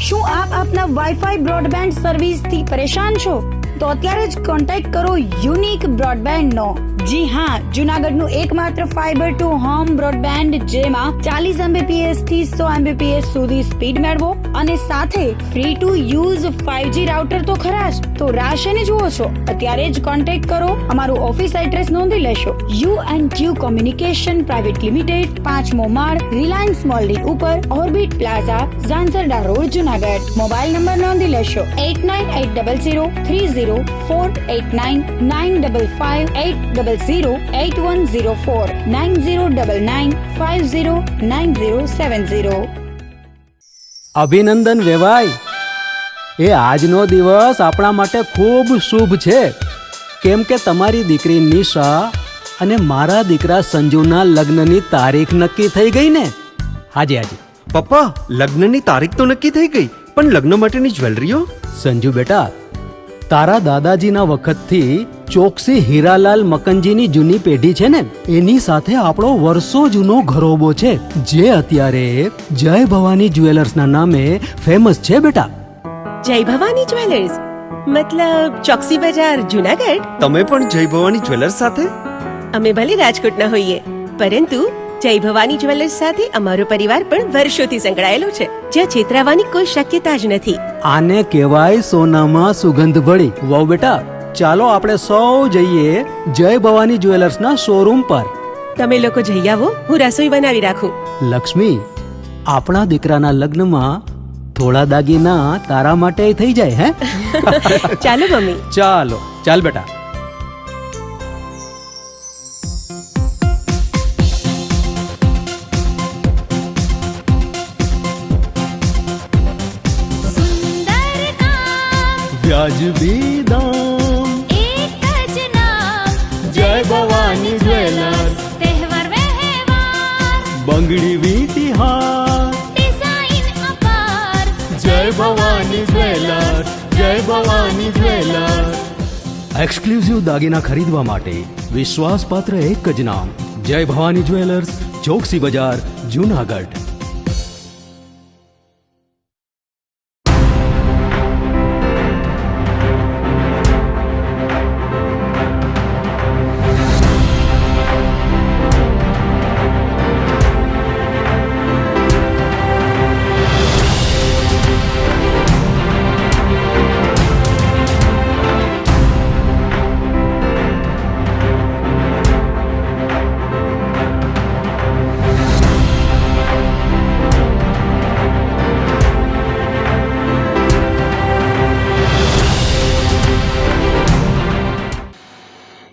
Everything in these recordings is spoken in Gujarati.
શું આપ આપના વાઈફાઈ બ્રોડબેન્ડ સર્વિસથી પરેશાન છો? તો અત્યારે જ કોન્ટેક્ટ કરો યુનિક બ્રોડબેન્ડનો. જી હા, જુનાગઢનું એકમાત્ર ફાઈબર ટુ હોમ બ્રોડબેન્ડ, જેમાં 40 Mbps થી 100 Mbps સુધી સ્પીડ મેળવો અને સાથે free to use 5G router તો ખરા જ. તો રાહ શેની જુઓ છો? અત્યારે જ કોન્ટેક્ટ કરો. અમારું ઓફિસ એડ્રેસ નોંધી લેશો. U&Q કોમ્યુનિકેશન પ્રાઇવેટ લિમિટેડ, 5મો માળ, રિલાયન્સ મોલની ઉપર, orbit plaza, Zanzarda road, Junagadh. Mobile number નોંધી લેશો 8980030489 95580808104 9099509070. અભિનંદન વેવાય. એ આજનો દિવસ આપણા માટે ખૂબ શુભ છે, કેમ કે તમારી દીકરી નિશા અને મારા દીકરા સંજુના લગ્નની તારીખ નક્કી થઈ ગઈ ને. હાજી હાજી પપ્પા, લગ્નની તારીખ તો નક્કી થઈ ગઈ, પણ લગ્ન માટેની જ્વેલરીઓ? સંજુ બેટા, તારા દાદાજીના વખતથી ચોકસી હીરાલાલ મકનજીની જૂની પેઢી છે ને, એની સાથે આપણો વર્ષો જૂનો ઘરોબો છે, જે અત્યારે જય ભવાની જ્વેલર્સના નામે ફેમસ છે બેટા. જય ભવાની જ્વેલર્સ મતલબ ચોકસી બજાર, જુનાગઢ? તમે પણ જય ભવાની જ્વેલર્સ સાથે? અમે ભલે રાજકોટના હોઈએ, પરંતુ જય ભવાની જ્વેલર્સ સાથે અમારો પરિવાર પણ વર્ષોથી સંકળાયેલો છે, જ્યાં છેતરાવાની કોઈ શક્યતા જ નથી. આને કહેવાય સોનામાં સુગંધ ભળી. વાવ બેટા, ચાલો આપણે સૌ જઈએ જય ભવાની જ્વેલર્સના શોરૂમ પર. તમે લોકો જઈ આવો, હું રસોઈ બનાવી રાખું. લક્ષ્મી, આપણા દીકરાના લગ્નમાં થોડા દાગીના તારા માટે થઈ જાય. હે ચાલો મમ્મી. ચાલો ચાલ બેટા. વ્યાજબી દામ, એક જ નામ, જય ભવાની જ્વેલર્સ. તહેવાર વ્યવહાર, બંગડી વીંટી હાર, ડિઝાઇન અપાર, જય ભવાની જ્વેલર્સ, જય ભવાની જ્વેલર્સ. એક્સક્લુઝિવ દાગીના ખરીદવા માટે વિશ્વાસપાત્ર એક જ નામ, જય ભવાની જ્વેલર્સ, ચોકસી બજાર, જુનાગઢ.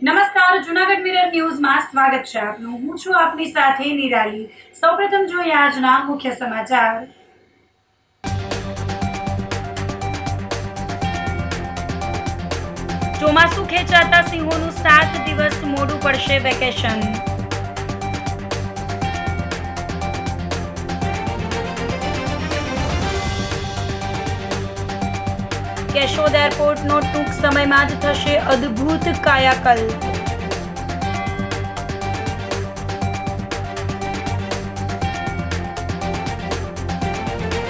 નમસ્કાર, જુનાગઢ મિરર ન્યૂઝમાં સ્વાગત છે આપનું. હું છું આપની સાથે નિરાલી. સૌપ્રથમ જોઈએ આજના મુખ્ય સમાચાર. ચોમાસું ખેંચાતા સિંહોનું 7 દિવસ મોડું પડશે વેકેશન. કેશોદ એરપોર્ટનો ટૂંક સમયમાં જ થશે અદ્ભુત કાયાકલ્પ.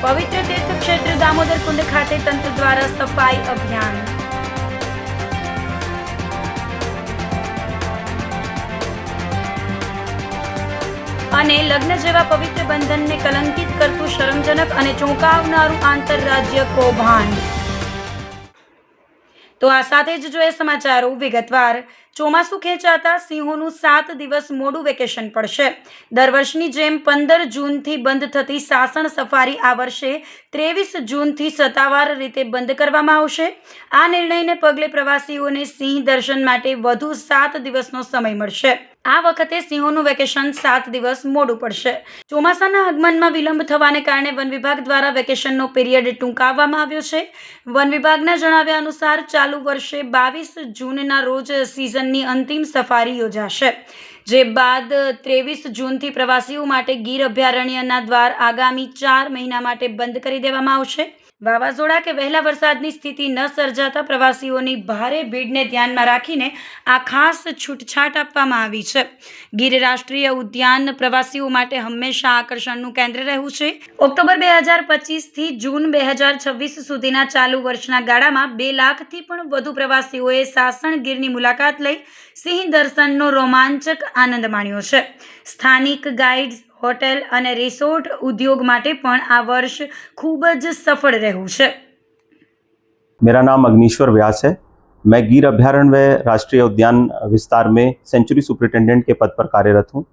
પવિત્ર તીર્થ ક્ષેત્ર દામોદર કુંડ ખાતે તંત્ર દ્વારા સફાઈ અભિયાન. અને લગ્ન જેવા પવિત્ર બંધનને કલંકિત કરતું શરમજનક અને ચોંકાવનારું આંતરરાજ્ય કૌભાંડ. તો આ સાથે જ જોઈએ સમાચારો વિગતવાર. ચોમાસું ખેંચાતા સિંહોનું 7 દિવસ મોડું વેકેશન પડશે. દર વર્ષની જેમ 15 જૂનથી બંધ થતી સાસણ સફારી આ વર્ષે 23 જૂનથી સત્તાવાર રીતે બંધ કરવામાં આવશે. આ નિર્ણયને પગલે પ્રવાસીઓને સિંહ દર્શન માટે વધુ 7 દિવસનો સમય મળશે. આ વખતે સિંહોનું વેકેશન 7 દિવસ મોડું પડશે. ચોમાસાના આગમનમાં વિલંબ થવાને કારણે વન વિભાગ દ્વારા વેકેશનનો પીરિયડ ટૂંકાવવામાં આવ્યો છે. વન વિભાગના જણાવ્યા અનુસાર ચાલુ વર્ષે 22 જૂનના રોજ સિઝનની અંતિમ સફારી યોજાશે. જે બાદ 23 જૂનથી પ્રવાસીઓ માટે ગીર અભયારણ્યના દ્વાર આગામી 4 મહિના માટે બંધ કરી દેવામાં આવશે. વાવાઝોડા કે વહેલા વરસાદની સ્થિતિ ન સર્જાતા પ્રવાસીઓની ભારે ભીડને ધ્યાનમાં રાખીને આ ખાસ છૂટછાટ આપવામાં આવી છે. ગીર રાષ્ટ્રીય ઉદ્યાન પ્રવાસીઓ માટે હંમેશા આકર્ષણનું કેન્દ્ર રહ્યું છે. ઓક્ટોબર 2025થી જૂન 2026 સુધીના ચાલુ વર્ષના ગાળામાં 2 લાખથી પણ વધુ પ્રવાસીઓએ સાસણ ગીરની મુલાકાત લઈ સિંહ દર્શનનો રોમાંચક આનંદ માણ્યો છે. સ્થાનિક ગાઈડ્સ, હોટેલ અને રિસોર્ટ उद्योग માટે પણ આ વર્ષ ખૂબ જ સફળ રહ્યું છે. मेरा नाम अग्नीश्वर व्यास है. मैं गिर अभयारण्य राष्ट्रीय उद्यान विस्तार में सेंचुरी सुपरिटेंडेंट के पद पर कार्यरत हूँ.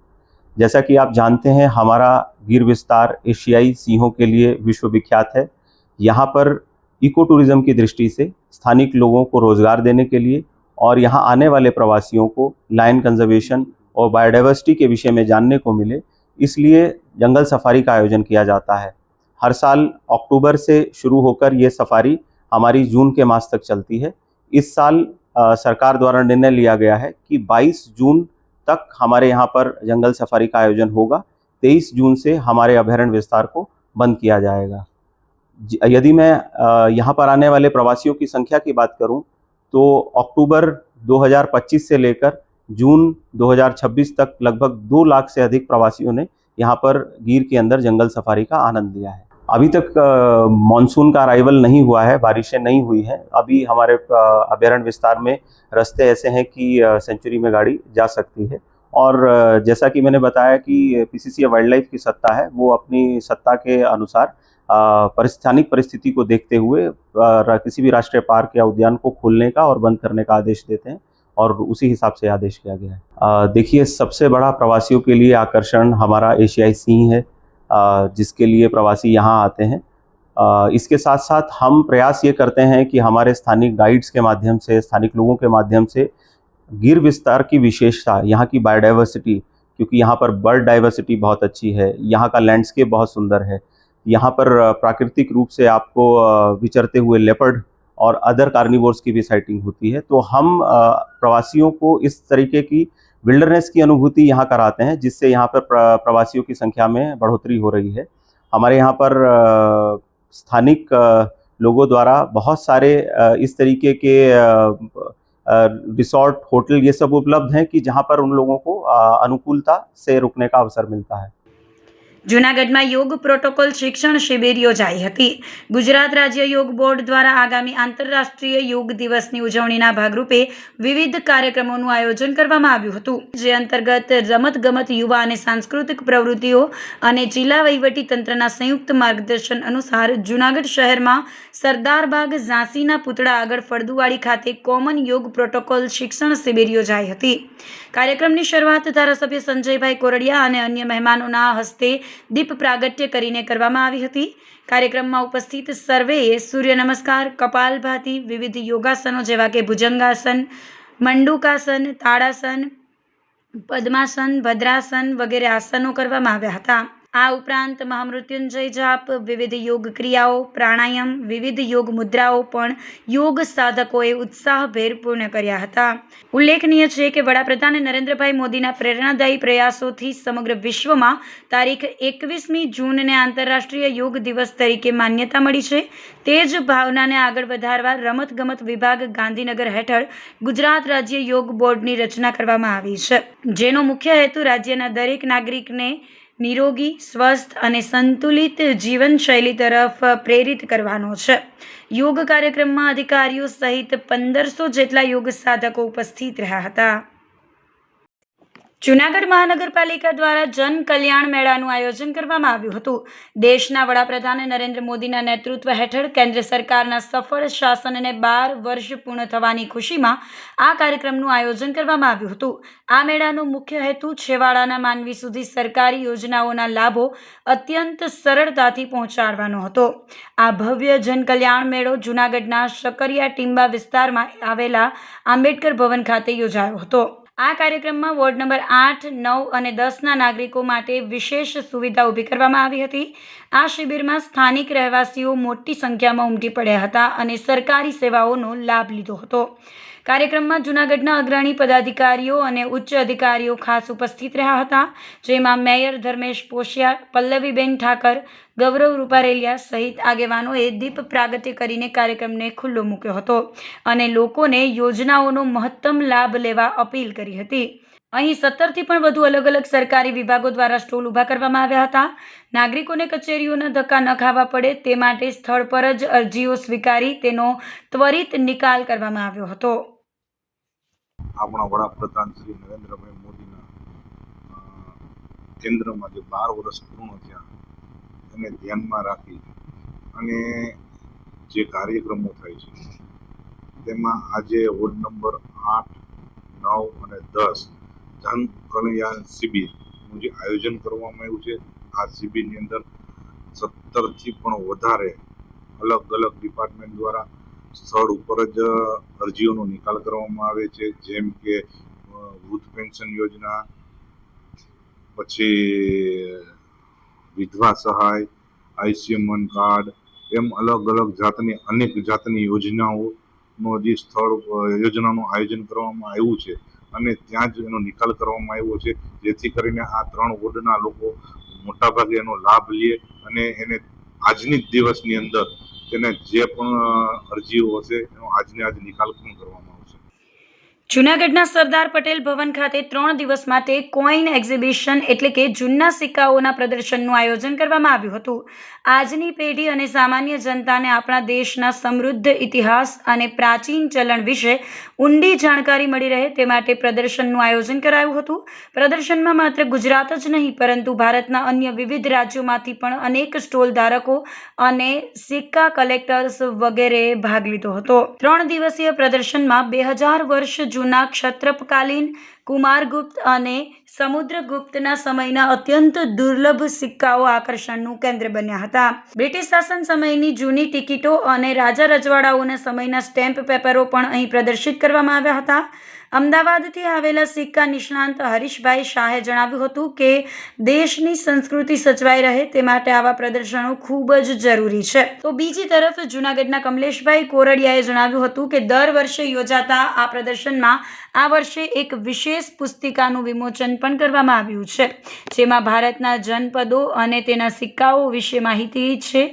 जैसा कि आप जानते हैं, हमारा गिर विस्तार एशियाई सिंहों के लिए विश्वविख्यात है. यहाँ पर इको टूरिज्म की दृष्टि से स्थानिक लोगों को रोजगार देने के लिए और यहाँ आने वाले प्रवासियों को लायन कंजर्वेशन और बायोडाइवर्सिटी के विषय में जानने को मिले, इसलिए जंगल सफारी का आयोजन किया जाता है. हर साल अक्टूबर से शुरू होकर ये सफारी हमारी जून के मास तक चलती है. इस साल सरकार द्वारा निर्णय लिया गया है कि 22 जून तक हमारे यहाँ पर जंगल सफारी का आयोजन होगा. 23 जून से हमारे अभयारण्य विस्तार को बंद किया जाएगा. यदि मैं यहाँ पर आने वाले प्रवासियों की संख्या की बात करूँ तो अक्टूबर 2025 से लेकर जून 2026 तक लगभग 2 लाख से अधिक प्रवासियों ने यहाँ पर गिर के अंदर जंगल सफारी का आनंद लिया है. अभी तक मानसून का अराइवल नहीं हुआ है, बारिशें नहीं हुई हैं. अभी हमारे अभयारण्य विस्तार में रास्ते ऐसे हैं कि सेंचुरी में गाड़ी जा सकती है. और जैसा कि मैंने बताया कि पीसीसी वाइल्ड लाइफ की सत्ता है, वो अपनी सत्ता के अनुसार स्थानिक परिस्थिति को देखते हुए किसी भी राष्ट्रीय पार्क या उद्यान को खोलने का और बंद करने का आदेश देते हैं और उसी हिसाब से आदेश किया गया है. देखिए, सबसे बड़ा प्रवासियों के लिए आकर्षण हमारा एशियाई सिंह है, जिसके लिए प्रवासी यहाँ आते हैं. इसके साथ साथ हम प्रयास ये करते हैं कि हमारे स्थानिक गाइड्स के माध्यम से, स्थानिक लोगों के माध्यम से गिर विस्तार की विशेषता, यहाँ की बायोडाइवर्सिटी, क्योंकि यहाँ पर बर्ड डाइवर्सिटी बहुत अच्छी है, यहाँ का लैंडस्केप बहुत सुंदर है, यहाँ पर प्राकृतिक रूप से आपको विचरते हुए लेपर्ड और अदर कार्निवोर्स की भी साइटिंग होती है. तो हम प्रवासियों को इस तरीके की विल्डरनेस की अनुभूति यहाँ कराते हैं, जिससे यहाँ पर प्रवासियों की संख्या में बढ़ोतरी हो रही है. हमारे यहाँ पर स्थानिक लोगों द्वारा बहुत सारे इस तरीके के रिसोर्ट, होटल ये सब उपलब्ध हैं कि जहाँ पर उन लोगों को अनुकूलता से रुकने का अवसर मिलता है. જૂનાગઢમાં યોગ પ્રોટોકોલ શિક્ષણ શિબિર યોજાઈ હતી. ગુજરાત રાજ્ય યોગ બોર્ડ દ્વારા આગામી આંતરરાષ્ટ્રીય યોગ દિવસની ઉજવણીના ભાગરૂપે વિવિધ કાર્યક્રમોનું આયોજન કરવામાં આવ્યું હતું, જે અંતર્ગત રમતગમત, યુવા અને સાંસ્કૃતિક પ્રવૃત્તિઓ અને જિલ્લા વહીવટી તંત્રના સંયુક્ત માર્ગદર્શન અનુસાર જૂનાગઢ શહેરમાં સરદારબાગ ઝાંસીના પુતળા આગળ ફળદુવાડી ખાતે કોમન યોગ પ્રોટોકોલ શિક્ષણ શિબિર યોજાઈ હતી. કાર્યક્રમની શરૂઆત ધારાસભ્ય સંજયભાઈ કોરડિયા અને અન્ય મહેમાનોના હસ્તે દીપ પ્રાગટ્ય કરીને કરવામાં આવી હતી. કાર્યક્રમમાં ઉપસ્થિત સર્વેએ સૂર્ય નમસ્કાર, કપાલભાતિ, વિવિધ યોગાસનો જેવા કે ભુજંગાસન, મંડુકાસન, તાડાસન, પદ્માસન, ભદ્રાસન વગેરે આસનો કરવામાં આવ્યા હતા. આ ઉપરાંત મહામૃત્યુંજય જાપ, વિવિધ યોગ ક્રિયાઓ, પ્રાણાયામ, વિવિધ યોગ મુદ્રાઓ પણ યોગ સાધકોએ ઉત્સાહભેર પૂર્ણ કર્યા હતા. ઉલ્લેખનીય છે કે વડાપ્રધાન નરેન્દ્રભાઈ મોદીના પ્રેરણાદાયી પ્રયાસોથી સમગ્ર વિશ્વમાં તારીખ 21મી જૂનને આંતરરાષ્ટ્રીય યોગ દિવસ તરીકે માન્યતા મળી છે. તે જ ભાવનાને આગળ વધારવા રમતગમત વિભાગ ગાંધીનગર હેઠળ ગુજરાત રાજ્ય યોગ બોર્ડની રચના કરવામાં આવી છે, જેનો મુખ્ય હેતુ રાજ્યના દરેક નાગરિકને નિરોગી, સ્વસ્થ અને સંતુલિત જીવનશૈલી તરફ પ્રેરિત કરવાનો છે. યોગ કાર્યક્રમમાં અધિકારીઓ સહિત 1500 જેટલા યોગ સાધકો ઉપસ્થિત રહ્યા હતા. જૂનાગઢ મહાનગરપાલિકા દ્વારા જન કલ્યાણ મેળાનું આયોજન કરવામાં આવ્યું હતું. દેશના વડાપ્રધાન નરેન્દ્ર મોદીના નેતૃત્વ હેઠળ કેન્દ્ર સરકારના સફળ શાસનને 12 વર્ષ પૂર્ણ થવાની ખુશીમાં આ કાર્યક્રમનું આયોજન કરવામાં આવ્યું હતું. આ મેળાનો મુખ્ય હેતુ છેવાડાના માનવી સુધી સરકારી યોજનાઓના લાભો અત્યંત સરળતાથી પહોંચાડવાનો હતો. આ ભવ્ય જન કલ્યાણ મેળો જૂનાગઢના શકરિયા ટીંબા વિસ્તારમાં આવેલા આંબેડકર ભવન ખાતે યોજાયો હતો. આ કાર્યક્રમમાં વોર્ડ નંબર 8, 9 અને 10ના નાગરિકો માટે વિશેષ સુવિધા ઊભી કરવામાં આવી હતી. આ શિબિરમાં સ્થાનિક રહેવાસીઓ મોટી સંખ્યામાં ઉમટી પડ્યા હતા અને સરકારી સેવાઓનો લાભ લીધો હતો. કાર્યક્રમમાં જૂનાગઢના અગ્રણી પદાધિકારીઓ અને ઉચ્ચ અધિકારીઓ ખાસ ઉપસ્થિત રહ્યા હતા, જેમાં મેયર ધર્મેશ પોશિયા, પલ્લવીબેન ઠાકર, ગૌરવ રૂપારેલિયા સહિત આગેવાનોએ દીપ પ્રાગટ્ય કરીને કાર્યક્રમને ખુલ્લો મૂક્યો હતો અને લોકોને યોજનાઓનો મહત્તમ લાભ લેવા અપીલ કરી હતી. અહીં 17થી પણ વધુ અલગ અલગ સરકારી વિભાગો દ્વારા સ્ટોલ ઊભા કરવામાં આવ્યા હતા. નાગરિકોને કચેરીઓના ધક્કા ન ખાવા પડે તે માટે સ્થળ પર જ અરજીઓ સ્વીકારી તેનો ત્વરિત નિકાલ કરવામાં આવ્યો હતો. આપણા વડાપ્રધાન શ્રી નરેન્દ્રભાઈ મોદીના કેન્દ્રમાં જે 12 વર્ષ પૂર્ણ થયા એને ધ્યાનમાં રાખી અને જે કાર્યક્રમો થાય છે તેમાં આજે વોર્ડ નંબર 8, 9 અને 10 જન કલ્યાણ શિબિરનું જે આયોજન કરવામાં આવ્યું છે. આ શિબિરની અંદર 17થી પણ વધારે અલગ અલગ ડિપાર્ટમેન્ટ દ્વારા સ્થળ ઉપર જ અરજીઓનો નિકાલ કરવામાં આવે છે, જેમ કે વૃદ્ધ પેન્શન યોજના, પછી વિધવા સહાય, આયુષ્યમાન કાર્ડ, એમ અલગ અલગ જાતની અનેક જાતની યોજનાઓનો જે સ્થળ યોજનાનું આયોજન કરવામાં આવ્યું છે અને ત્યાં જ એનો નિકાલ કરવામાં આવ્યો છે, જેથી કરીને આ 3 વોર્ડના લોકો મોટાભાગે એનો લાભ લે અને એને આજની જ દિવસની અંદર તેને જે પણ અરજીઓ હશે એનો આજને આજ નિકાલ પણ કરવામાં આવશે. જૂનાગઢના સરદાર પટેલ ભવન ખાતે 3 દિવસ માટે કોઈન એક્ઝિબિશન એટલે કે જૂના સિક્કાઓના પ્રદર્શનનું આયોજન કરવામાં આવ્યું હતું. આજની પેઢી અને સામાન્ય જનતાને આપણા દેશના સમૃદ્ધ ઇતિહાસ અને પ્રાચીન ચલણ વિશે ઊંડી જાણકારી મળી રહે તે માટે પ્રદર્શનનું આયોજન કરાયું હતું. પ્રદર્શનમાં માત્ર ગુજરાત જ નહીં પરંતુ ભારતના અન્ય વિવિધ રાજ્યોમાંથી પણ અનેક સ્ટોલ ધારકો અને સિક્કા કલેક્ટર્સ વગેરેએ ભાગ લીધો હતો. 3 દિવસીય પ્રદર્શનમાં 2000 વર્ષ જૂના ક્ષત્રપકાલીન, કુમારગુપ્ત અને સમુદ્રગુપ્તના સમયના અત્યંત દુર્લભ સિક્કાઓ આકર્ષણનું કેન્દ્ર બન્યા હતા. બ્રિટિશ શાસન સમયની જૂની ટિકિટો અને રાજા રજવાડાઓના સમયના સ્ટેમ્પ પેપરો પણ અહીં પ્રદર્શિત કરવામાં આવ્યા હતા. અમદાવાદથી આવેલા સિક્કા નિષ્ણાંત હરીશભાઈ શાહે જણાવ્યું હતું કે દેશની સંસ્કૃતિ સચવાઈ રહે તે માટે આવા પ્રદર્શનો ખૂબ જ જરૂરી છે. તો બીજી તરફ જૂનાગઢના કમલેશભાઈ કોરડિયાએ જણાવ્યું હતું કે દર વર્ષે યોજાતા આ પ્રદર્શનમાં આ વર્ષે એક વિશેષ પુસ્તિકાનું વિમોચન પણ કરવામાં આવ્યું છે, જેમાં ભારતના જનપદો અને તેના સિક્કાઓ વિશે માહિતી છે.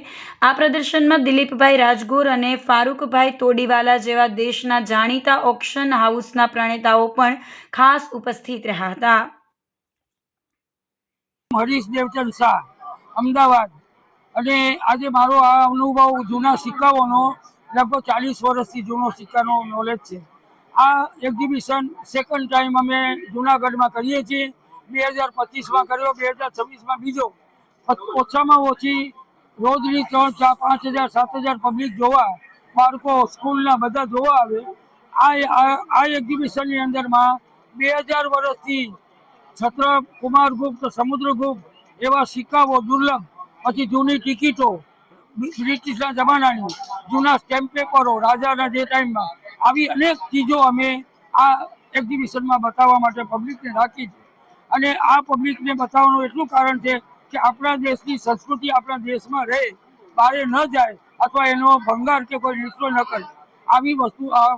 આ પ્રદર્શનમાં દિલીપભાઈ રાજગોર અને ફારૂકભાઈ તોડીવાલા જેવા દેશના જાણીતા ઓક્શન હાઉસના પ્રણેતાઓ પણ ખાસ ઉપસ્થિત રહ્યા હતા. હરીશ દેવચંદ શાહ, અમદાવાદ. અને આજે મારો આ અનુભવ જૂના સિક્કાઓનો લગભગ 40 વર્ષથી જૂનો સિક્કાનો નોલેજ છે. આ એક્ઝિબિશન સેકન્ડ ટાઈમ અમે જૂનાગઢમાં કરીએ છીએ. 2025માં કર્યો, 2026માં બીજો. ઓછામાં ઓછી રોજની 3, 4, 5 હજાર, 7 હજાર પબ્લિક જોવા, બાળકો સ્કૂલના બધા જોવા આવે. આ એક્ઝિબિશનની અંદરમાં 2000 વર્ષથી છત્ર, કુમારગુપ્ત, સમુદ્રગુપ્ત એવા સિક્કાઓ દુર્લભ, પછી જૂની ટિકિટો, બ્રિટિશના જમાનાની જૂના સ્ટેમ્પ પેપરો રાજાના જે ટાઈમમાં, આવી અનેક ચીજો અમે આ એક્ઝિબિશનમાં બતાવવા માટે પબ્લિકને રાખી છે. અને આ પબ્લિકને બતાવવાનું એટલું કારણ છે કે આપણા દેશની સંસ્કૃતિ આપણા દેશમાં રહે, બહાર ન જાય અથવા એનો ભંગાર કે કોઈ નિષ્ઠો ન કરે. આવી વસ્તુ આ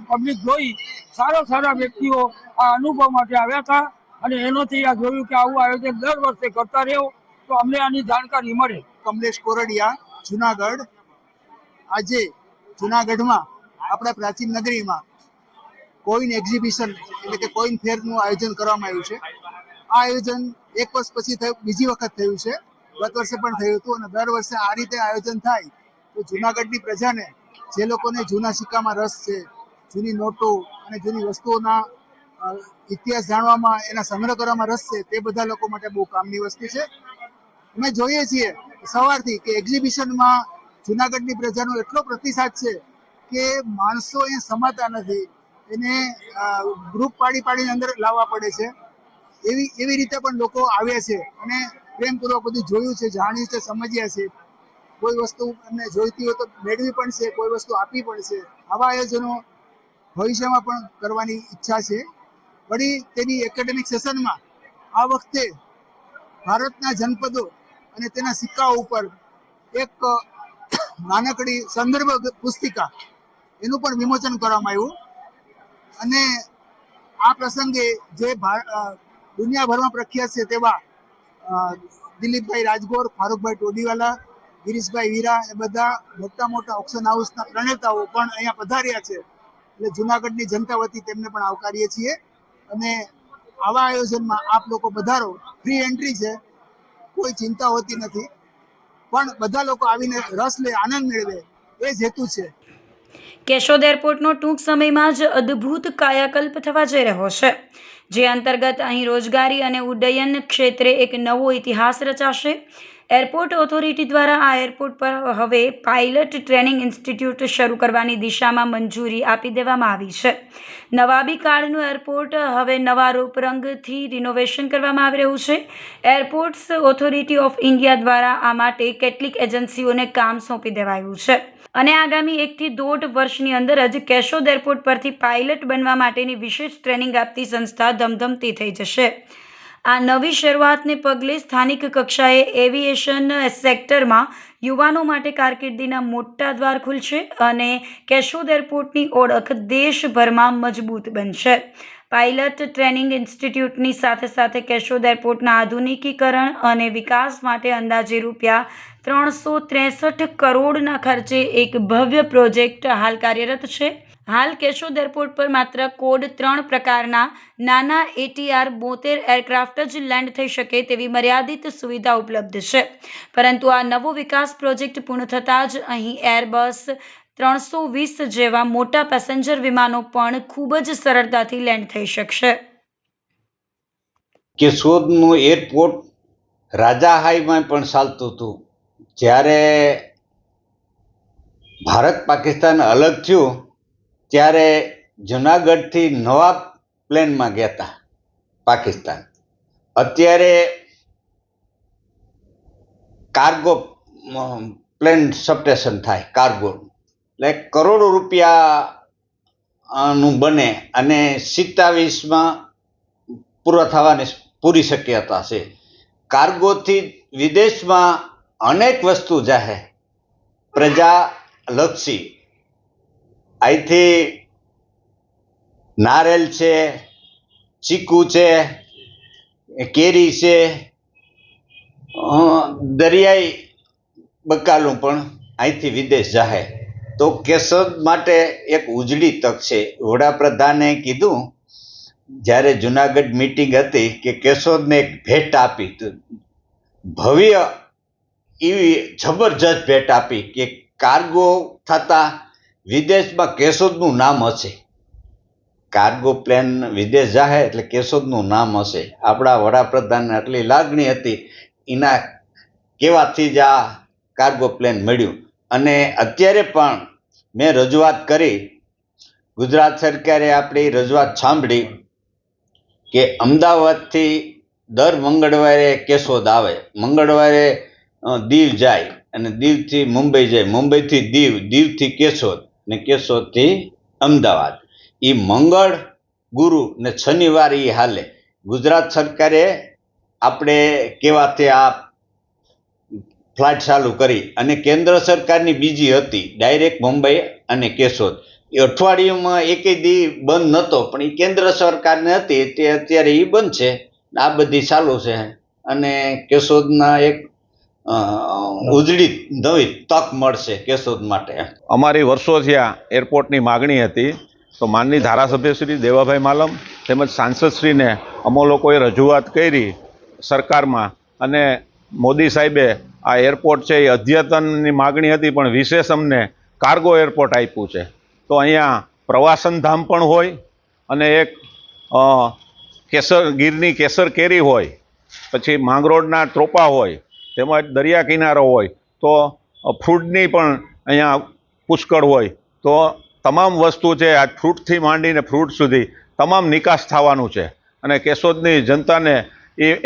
પબ્લિક જોઈ સારા વ્યક્તિઓ આ અનુભવ માટે આવ્યા હતા અને એનોથી આ જોયું કે આવું આયોજન દર વર્ષે કરતા રહ્યો તો અમને આની જાણકારી મળે. કમલેશ કોરડિયા, જુનાગઢ. આજે જુનાગઢમાં આપણા પ્રાચીન નગરીમાં કોઈન એક્ઝિબિશન એટલે કે કોઈન ફેરનું આયોજન કરવામાં આવ્યું છે. આ આયોજન 1 વર્ષ પછી બીજી વખત થયું છે. ગત વર્ષે પણ થયું હતું અને દર વર્ષે આ રીતે આયોજન થાય તો જુનાગઢની પ્રજાને, જે લોકોને જૂના સિક્કામાં રસ છે, જૂની નોટો અને જૂની વસ્તુઓના ઇતિહાસ જાણવામાં, એના સંગ્રહ કરવામાં રસ છે, તે બધા લોકો માટે બહુ કામની વસ્તુ છે. અમે જોઈએ છીએ સવારથી કે એક્ઝિબિશનમાં જુનાગઢની પ્રજાનો એટલો પ્રતિસાદ છે કે માણસો અહીંયા સમાતા નથી, એને ગ્રુપ પાડીને અંદર લાવવા પડે છે. એવી રીતે પણ લોકો આવ્યા છે અને પ્રેમપૂર્વક બધું જોયું છે, જાણ્યું છે, સમજ્યા છે. કોઈ વસ્તુ એમને જોઈતી હોય તો મેળવી પણ છે, કોઈ વસ્તુ આપી પણ છે. આવા આયોજનો ભવિષ્યમાં પણ કરવાની ઈચ્છા છે. વળી તેની એકેડેમિક સેશનમાં આ વખતે ભારતના જનપદો અને તેના સિક્કાઓ ઉપર એક નાનકડી સંદર્ભ પુસ્તિકા એનું પણ વિમોચન કરવામાં આવ્યું. અને આ પ્રસંગે જે દુનિયાભરમાં પ્રખ્યાત છે તેવા દિલીપભાઈ રાજગોર, ફારૂકભાઈ ટોડીવાલા, ગિરીશભાઈ વીરા એ બધા મોટા મોટા ઓક્શન હાઉસના પ્રણેતાઓ પણ અહીંયા પધાર્યા છે. એટલે જુનાગઢની જનતા વતી તેમને પણ આવકારીએ છીએ. અને આવા આયોજનમાં આપ લોકો પધારો, ફ્રી એન્ટ્રી છે, કોઈ ચિંતા હોતી નથી, પણ બધા લોકો આવીને રસ લે, આનંદ મેળવે, એ જ હેતુ છે. કેશોદ એરપોર્ટનો ટૂંક સમયમાં જ અદ્ભુત કાયાકલ્પ થવા જઈ રહ્યો છે, જે અંતર્ગત અહીં રોજગારી અને ઉડ્ડયન ક્ષેત્રે એક નવો ઇતિહાસ રચાશે. એરપોર્ટ ઓથોરિટી દ્વારા આ એરપોર્ટ પર હવે પાયલટ ટ્રેનિંગ ઇન્સ્ટિટ્યૂટ શરૂ કરવાની દિશામાં મંજૂરી આપી દેવામાં આવી છે. નવાબી કાળનું એરપોર્ટ હવે નવા રૂપરંગથી રિનોવેશન કરવામાં આવી રહ્યું છે. એરપોર્ટ્સ ઓથોરિટી ઓફ ઇન્ડિયા દ્વારા આ માટે કેટલીક એજન્સીઓને કામ સોંપી દેવાયું છે અને આગામી 1 થી 1.5 વર્ષની અંદર જ કેશોદ એરપોર્ટ પરથી પાયલટ બનવા માટેની વિશેષ ટ્રેનિંગ આપતી સંસ્થા ધમધમતી થઈ જશે. આ નવી શરૂઆતને પગલે સ્થાનિક કક્ષાએ એવિએશન સેક્ટરમાં યુવાનો માટે કારકિર્દીના મોટા દ્વાર ખુલશે અને કેશોદ એરપોર્ટની ઓળખ દેશભરમાં મજબૂત બનશે. પાયલટ ટ્રેનિંગ ઇન્સ્ટિટ્યૂટની સાથે સાથે કેશોદ એરપોર્ટના આધુનિકીકરણ અને વિકાસ માટે અંદાજે રૂપિયા 363 કરોડના ખર્ચે એક ભવ્ય પ્રોજેક્ટ હાલ કાર્યરત છે. હાલ કેશોદ એરપોર્ટ પર માત્ર કોડ 3 પ્રકારના નાના ATR 72 એરક્રાફ્ટ જ લેન્ડ થઈ શકે તેવી મર્યાદિત સુવિધા ઉપલબ્ધ છે, પરંતુ આ નવો વિકાસ પ્રોજેક્ટ પૂર્ણ થતાં જ અહીં એરબસ 320 જેવા મોટા પેસેન્જર વિમાનો પણ ખૂબ જ સરળતાથી લેન્ડ થઈ શકશે. કેશોદનું એરપોર્ટ રાજા હાઈમાં પણ ચાલતું હતું. જ્યારે ભારત પાકિસ્તાન અલગ થયું ત્યારે જુનાગઢથી નવા પ્લેનમાં ગયા હતા પાકિસ્તાન. અત્યારે કાર્ગો પ્લેન સબસ્ટેશન થાય, કાર્ગો એટલે કરોડો રૂપિયાનું બને અને 27માં પૂરા થવાની પૂરી શક્યતા છે. કાર્ગોથી વિદેશમાં અનેક વસ્તુ જાહે પ્રજાલક્ષી. અહીંથી નારેલ છે, ચીકુ છે, કેરી છે, દરિયાઈ બકાલું પણ અહીંથી વિદેશ જાહે. તો કેશોદ માટે એક ઉજળી તક છે. વડાપ્રધાને કીધું જ્યારે જુનાગઢ મીટિંગ હતી કે કેશોદને એક ભેટ આપી, ભવ્ય એવી જબરજસ્ત ભેટ આપી કે કાર્ગો થતા વિદેશમાં કેશોદનું નામ હશે. કાર્ગો પ્લેન વિદેશ જાહે એટલે કેશોદનું નામ હશે. આપણા વડાપ્રધાનને આટલી લાગણી હતી, એના કહેવાથી જ આ કાર્ગો પ્લેન મળ્યું. અને અત્યારે પણ મેં રજૂઆત કરી, ગુજરાત સરકારે આપણી રજૂઆત સાંભળી કે અમદાવાદથી દર મંગળવારે કેશોદ આવે, મંગળવારે દીવ જાય અને દીવથી મુંબઈ જાય, મુંબઈથી દીવ, દીવથી કેશોદ ને કેશોદથી અમદાવાદ. એ મંગળ, ગુરુ ને શનિવાર એ હાલે. ગુજરાત સરકારે આપણે કહેવાથી આ ફ્લાઇટ ચાલુ કરી અને કેન્દ્ર સરકારની બીજી હતી ડાયરેક્ટ મુંબઈ અને કેશોદ. એ અઠવાડિયામાં એકેય દી બંધ નહોતો, પણ એ કેન્દ્ર સરકારને હતી તે અત્યારે એ બંધ છે. આ બધી ચાલુ છે અને કેશોદના એક ઉજળી નવી તક મળશે કેશોદ માટે. અમારી વર્ષોથી આ એરપોર્ટની માગણી હતી, તો માનની ધારાસભ્ય શ્રી દેવાભાઈ માલમ તેમજ સાંસદશ્રીને અમો લોકોએ રજૂઆત કરી સરકારમાં, અને મોદી સાહેબે આ એરપોર્ટ છે એ અદ્યતનની માગણી હતી પણ વિશેષ અમને કાર્ગો એરપોર્ટ આપ્યું છે. તો અહીંયા પ્રવાસન ધામ પણ હોય અને એક ગીરની કેસર કેરી હોય, પછી માંગરોળના ત્રોપા હોય, તેમજ દરિયા કિનારો હોય, તો ફ્રૂટની પણ અહીંયા પુષ્કળ હોય. તો તમામ વસ્તુ છે આ ફ્રૂટથી માંડીને ફ્રૂટ સુધી તમામ નિકાસ થવાનું છે. અને કેશોદની જનતાને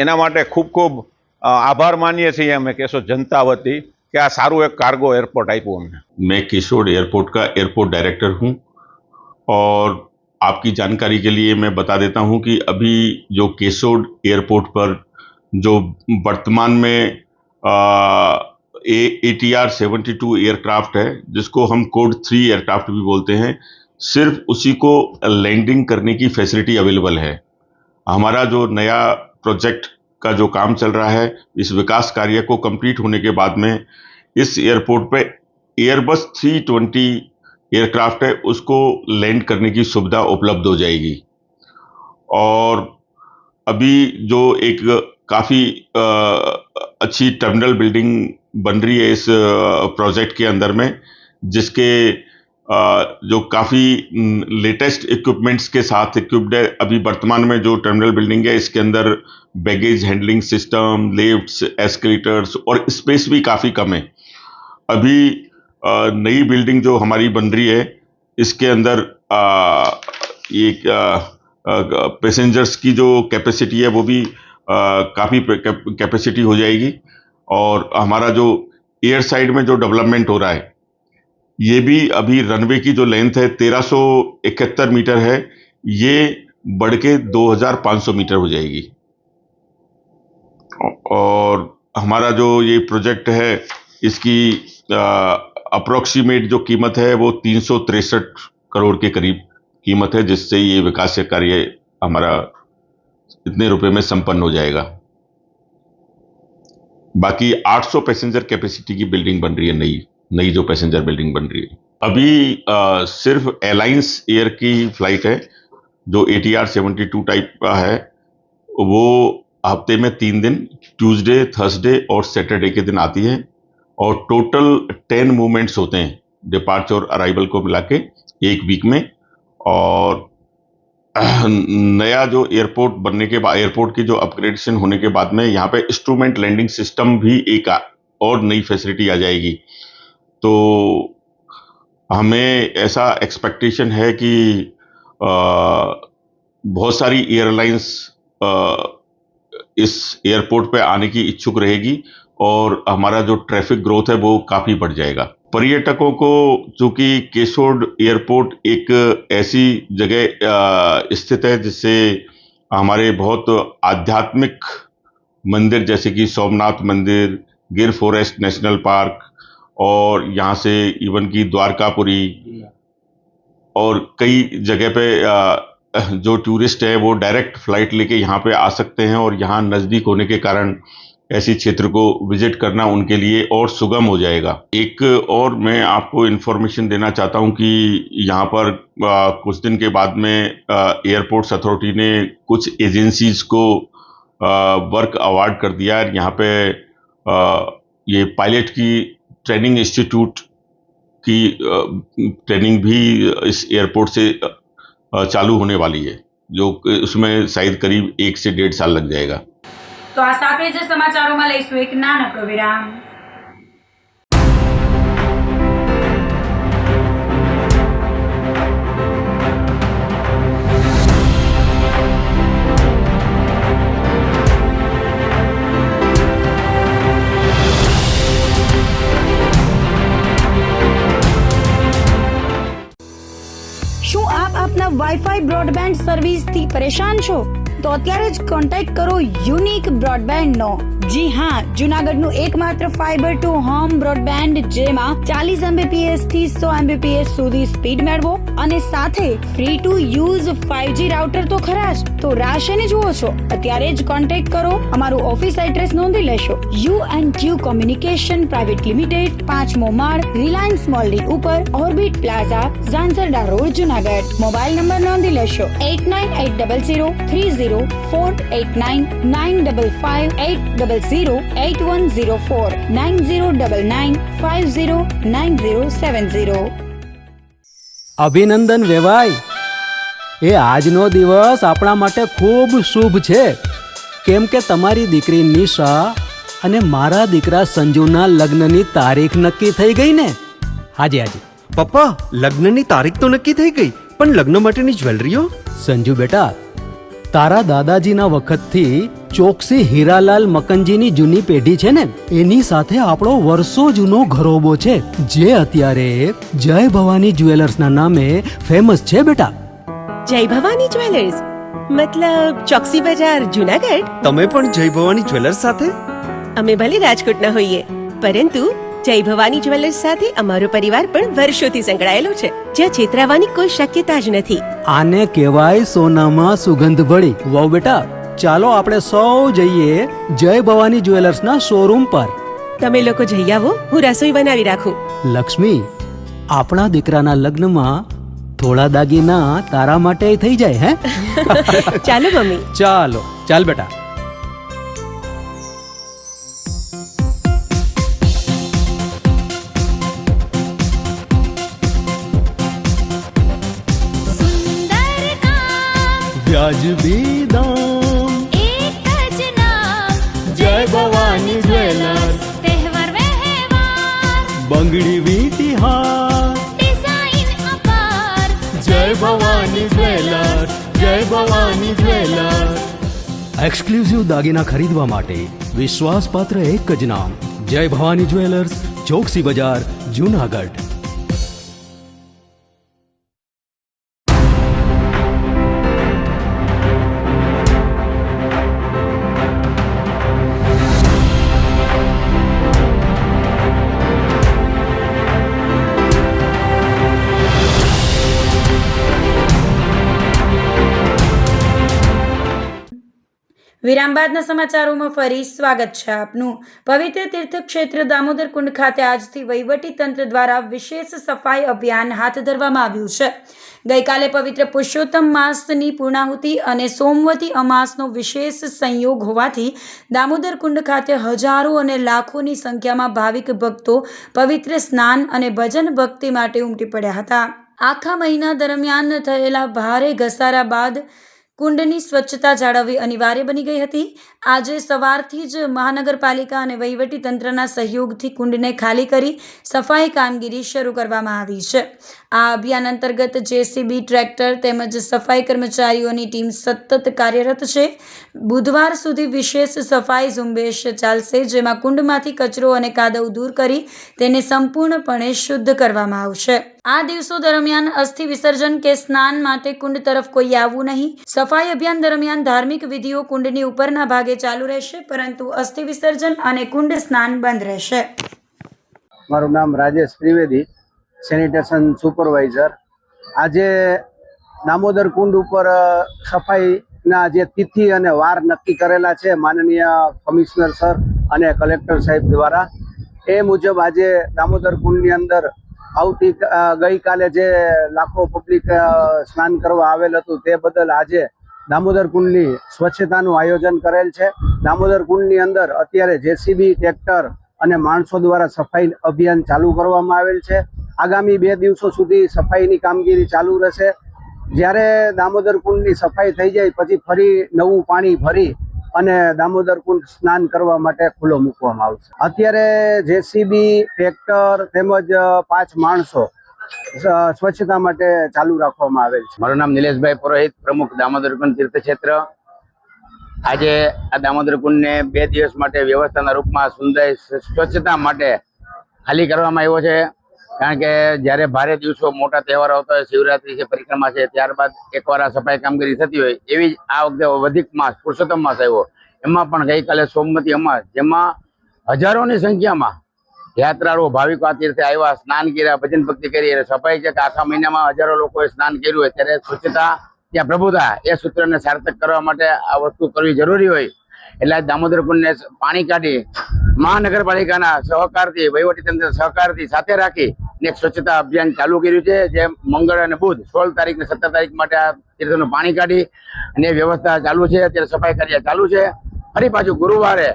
એના માટે ખૂબ ખૂબ આભાર માનીએ છીએ અમે કેશોદ जनता वती कि आ सारू एक कार्गो एयरपोर्ट आप्યું हमने। मैं केशोद एयरपोर्ट का एयरपोर्ट डायरेक्टर हूं और आपकी जानकारी के लिए मैं बता देता हूं कि अभी जो केशोद एयरपोर्ट पर जो वर्तमान में ATR 72 एयरक्राफ्ट है, जिसको हम कोड 3 एयरक्राफ्ट भी बोलते हैं, सिर्फ उसी को लैंडिंग करने की फैसिलिटी अवेलेबल है। हमारा जो नया प्रोजेक्ट का जो काम चल रहा है, इस विकास कार्य को कंप्लीट होने के बाद में इस एयरपोर्ट पे एयरबस 320 एयरक्राफ्ट है, उसको लैंड करने की सुविधा उपलब्ध हो जाएगी। और अभी जो एक काफ़ी अच्छी टर्मिनल बिल्डिंग बन रही है इस प्रोजेक्ट के अंदर में, जिसके जो काफ़ी लेटेस्ट इक्विपमेंट्स के साथ इक्विप्ड है। अभी वर्तमान में जो टर्मिनल बिल्डिंग है, इसके अंदर baggage handling system, lifts, escalators और स्पेस भी काफ़ी कम है। अभी नई बिल्डिंग जो हमारी बन रही है, इसके अंदर एक पैसेंजर्स की जो कैपेसिटी है वो भी काफ़ी कैपेसिटी हो जाएगी। और हमारा जो एयर साइड में जो डेवलपमेंट हो रहा है, ये भी अभी रनवे की जो लेंथ है 1371 मीटर है, ये बढ़ के 2500 मीटर हो जाएगी। और हमारा जो ये प्रोजेक्ट है, इसकी अप्रोक्सीमेट जो कीमत है वो 363 करोड़ के करीब कीमत है, जिससे ये विकास कार्य हमारा इतने रुपए में संपन्न हो जाएगा। बाकी 800 पैसेंजर कैपेसिटी की बिल्डिंग बन रही है, नई जो पैसेंजर बिल्डिंग बन रही है। अभी सिर्फ एलायंस एयर की फ्लाइट है जो ATR 72 टाइप का है, वो हफ्ते में 3 दिन, ट्यूसडे, थर्सडे और सैटरडे के दिन आती है। और टोटल 10 मूवमेंट्स होते हैं डिपार्चर और अराइवल को मिला के एक वीक में। और नया जो एयरपोर्ट बनने के बाद, एयरपोर्ट की जो अपग्रेडेशन होने के बाद में यहाँ पे इंस्ट्रूमेंट लैंडिंग सिस्टम भी एक और नई फैसिलिटी आ जाएगी। तो हमें ऐसा एक्सपेक्टेशन है कि बहुत सारी एयरलाइंस इस एयरपोर्ट पे आने की इच्छुक रहेगी और हमारा जो ट्रैफिक ग्रोथ है वो काफ़ी बढ़ जाएगा। पर्यटकों को, चूंकि केशोद एयरपोर्ट एक ऐसी जगह स्थित है जिससे हमारे बहुत आध्यात्मिक मंदिर जैसे कि सोमनाथ मंदिर, गिर फॉरेस्ट नेशनल पार्क और यहाँ से इवन की द्वारकापुरी और कई जगह पे जो टूरिस्ट है वो डायरेक्ट फ्लाइट लेके यहाँ पे आ सकते हैं। और यहाँ नज़दीक होने के कारण ऐसी क्षेत्र को विजिट करना उनके लिए और सुगम हो जाएगा। एक और मैं आपको इन्फॉर्मेशन देना चाहता हूँ कि यहाँ पर कुछ दिन के बाद में एयरपोर्ट्स अथॉरिटी ने कुछ एजेंसीज को वर्क अवार्ड कर दिया है। यहाँ पे ये पायलट की ट्रेनिंग इंस्टीट्यूट की ट्रेनिंग भी इस एयरपोर्ट से चालू होने वाली है, जो उसमें शायद करीब 1 से 1.5 साल लग जाएगा। તો આ સાથે જ સમાચારોમાં લઈશું એક નાનકડો વિરામ। શું આપ આપના વાઈફાઈ બ્રોડબેન્ડ સર્વિસથી પરેશાન છો? તો અત્યારે જ કોન્ટેક્ટ કરો યુનિક બ્રોડબેન્ડ નો। જી હા, જુનાગઢનું એકમાત્ર ફાઈબર ટુ હોમ બ્રોડબેન્ડ, જેમાં 40 Mbps થી 100 Mbps સુધી સ્પીડ મેળવો અને સાથે free to use 5G router તો ખરા જ। તો રાહ શેની જુઓ છો? અત્યારે જ કોન્ટેક્ટ કરો। અમારું ઓફિસ એડ્રેસ નોંધી લેશો। U&Q કોમ્યુનિકેશન પ્રાઇવેટ લિમિટેડ, 5મો માળ, રિલાયન્સ મોલની ઉપર, orbit plaza, Zanzarda road, Junagadh. Mobile number નોંધી લેશો 89800304899558008104 9099509070। અભિનંદન વેવાઈ, એ આજનો દિવસ આપણા માટે ખૂબ શુભ છે, કેમ કે તમારી દીકરી નિશા અને મારા દીકરા સંજુના લગ્નની તારીખ નક્કી થઈ ગઈ ને। હાજી હાજી પપ્પા, લગ્નની તારીખ તો નક્કી થઈ ગઈ, પણ લગ્ન માટેની જ્વેલરીઓ? સંજુ બેટા, તારા દાદાજીના વખતથી ચોકસી હીરાલાલ મકનજીની જૂની પેઢી છે ને, એની સાથે આપણો વર્ષો જૂનો ઘરોબો છે, જે અત્યારે જય ભવાની જ્વેલર્સના નામે ફેમસ છે બેટા। જય ભવાની જ્વેલર્સ મતલબ ચોકસી બજાર, જુનાગઢ? તમે પણ જય ભવાની જ્વેલર્સ સાથે? અમે ભલે રાજકોટના હોઈએ, પરંતુ જય ભવાની જ્વેલર્સ સાથે અમારો પરિવાર પણ વર્ષોથી સંકળાયેલો છે, જ્યાં છેતરાવાની કોઈ શક્યતા જ નથી. આને કહેવાય સોનામાં સુગંધ ભળી. વાવ બેટા, ચાલો આપણે સૌ જઈએ જય ભવાની જ્વેલર્સના શોરૂમ પર. તમે લોકો જઈ આવો, હું રસોઈ બનાવી રાખું. લક્ષ્મી, આપણા દીકરાના લગ્નમાં થોડા દાગીના તારા માટે થઈ જાય હે? ચાલો મમ્મી. ચાલો, ચાલ બેટા. सुंदर काम વ્યાજબી દામ, एक ज नाम જય ભવાની જ્વેલર્સ, तहेवार व्यवहार બંગડી વીટી હાર. डिजाइन अपार જય ભવાની જ્વેલર્સ, જય ભવાની જ્વેલર્સ. એક્સક્લુઝિવ દાગીના ખરીદવા માટે વિશ્વાસપાત્ર એક જ નામ, જય ભવાની જ્વેલર્સ, ચોકસી બજાર, જુનાગઢ. વિરામ બાદના સમાચારોમાં ફરી સ્વાગત છે આપનું. પવિત્ર તીર્થક્ષેત્ર દામોદર કુંડ ખાતે આજથી વહીવટી તંત્ર દ્વારા વિશેષ સફાઈ અભિયાન હાથ ધરવામાં આવ્યું છે. ગઈકાલે પવિત્ર પુરુષોત્તમ માસની પૂર્ણાહુતિ અને સોમવતી અમાસનો વિશેષ સંયોગ હોવાથી દામોદર કુંડ ખાતે હજારો અને લાખોની સંખ્યામાં ભાવિક ભક્તો પવિત્ર સ્નાન અને ભજન ભક્તિ માટે ઉમટી પડ્યા હતા. આખા મહિના દરમિયાન થયેલા ભારે ઘસારા બાદ કુંડની સ્વચ્છતા જાળવવી અનિવાર્ય બની ગઈ હતી. આજે સવારથી જ મહાનગરપાલિકા અને વહીવટી તંત્રના સહયોગથી કુંડને ખાલી કરી સફાઈ કામગીરી શરૂ કરવામાં આવી છે. આ અભિયાન અંતર્ગત જેસીબી, ટ્રેક્ટર તેમજ સફાઈ કર્મચારીઓની ટીમ સતત કાર્યરત છે. બુધવાર સુધી વિશેષ સફાઈ ઝુંબેશ ચાલશે, જેમાં કુંડમાંથી કચરો અને કાદવ દૂર કરી તેને સંપૂર્ણપણે શુદ્ધ કરવામાં આવશે. આ દિવસો દરમિયાન અસ્થિ વિસર્જન કે સ્નાન માટે કુંડ તરફ કોઈ આવવું નહીં. સફાઈ અભિયાન દરમિયાન ધાર્મિક વિધિઓ કુંડની ઉપરના ભાગે ચાલુ રહેશે, પરંતુ અસ્થિ વિસર્જન અને કુંડ સ્નાન બંધ રહેશે. મારું નામ રાજેશ ત્રિવેદી, સેનિટેશન સુપરવાઇઝર. આજે દામોદર કુંડ ઉપર સફાઈના જે તિથિ અને વાર નક્કી કરેલા છે માનનીય કમિશનર સર અને કલેક્ટર સાહેબ દ્વારા, એ મુજબ આજે દામોદર કુંડની અંદર ગઈકાલે જે લાખો પબ્લિક સ્નાન કરવા આવેલ હતું તે બદલ આજે દામોદર કુંડની સ્વચ્છતાનું આયોજન કરેલ છે. દામોદર કુંડની અંદર અત્યારે જેસીબી, ટ્રેક્ટર અને માણસો દ્વારા સફાઈ અભિયાન ચાલુ કરવામાં આવેલ છે. આગામી 2 દિવસો સુધી સફાઈની કામગીરી ચાલુ રહેશે. જ્યારે દામોદર કુંડની સફાઈ થઈ જાય પછી ફરી નવું પાણી ભરી અને દામોદર કુંડ સ્નાન કરવા માટે ખુલ્લો મૂકવામાં આવશે. અત્યારે જેસીબી, ટ્રેક્ટર તેમજ 5 માણસો સ્વચ્છતા માટે ચાલુ રાખવામાં આવેલ છે. મારું નામ નિલેશભાઈ પુરોહિત, પ્રમુખ દામોદર કુંડ તીર્થક્ષેત્ર. આજે આ દામોદર કુંડને 2 દિવસ માટે વ્યવસ્થાના રૂપમાં સુંદર સ્વચ્છતા માટે ખાલી કરવામાં આવ્યો છે. કારણ કે જ્યારે ભારે દિવસો, મોટા તહેવારો આવતા હોય, શિવરાત્રી છે, પરિક્રમા છે, ત્યારબાદ એકવાર આ સફાઈ કામગીરી થતી હોય, એવી જ આ વખતે વધિક માસ, પુરુષોત્તમ માસ આવ્યો. એમાં પણ ગઈકાલે સોમવતી અમાસ, જેમાં હજારોની સંખ્યામાં યાત્રાળુઓ, ભાવિકો આ તીર્થે આવ્યા, સ્નાન કર્યા, ભજન ભક્તિ કરી. અને સફાઈ છે કે આખા મહિનામાં હજારો લોકોએ સ્નાન કર્યું હોય, ત્યારે સ્વચ્છતા ત્યાં પ્રભુતા, એ સૂત્રને સાર્થક કરવા માટે આ વસ્તુ કરવી જરૂરી હોય. એટલે દામોદર કુંડને પાણી કાઢી મહાનગરપાલિકાના સહકારથી, વહીવટીતંત્ર સહકારથી સાથે રાખી એક સ્વચ્છતા અભિયાન ચાલુ કર્યું છે. જે મંગળ અને બુધ 16 તારીખ ને 17 તારીખ માટે આ તીર્થનું પાણી કાઢી અને વ્યવસ્થા ચાલુ છે. અત્યારે સફાઈ કાર્ય ચાલુ છે. ફરી પાછું ગુરુવારે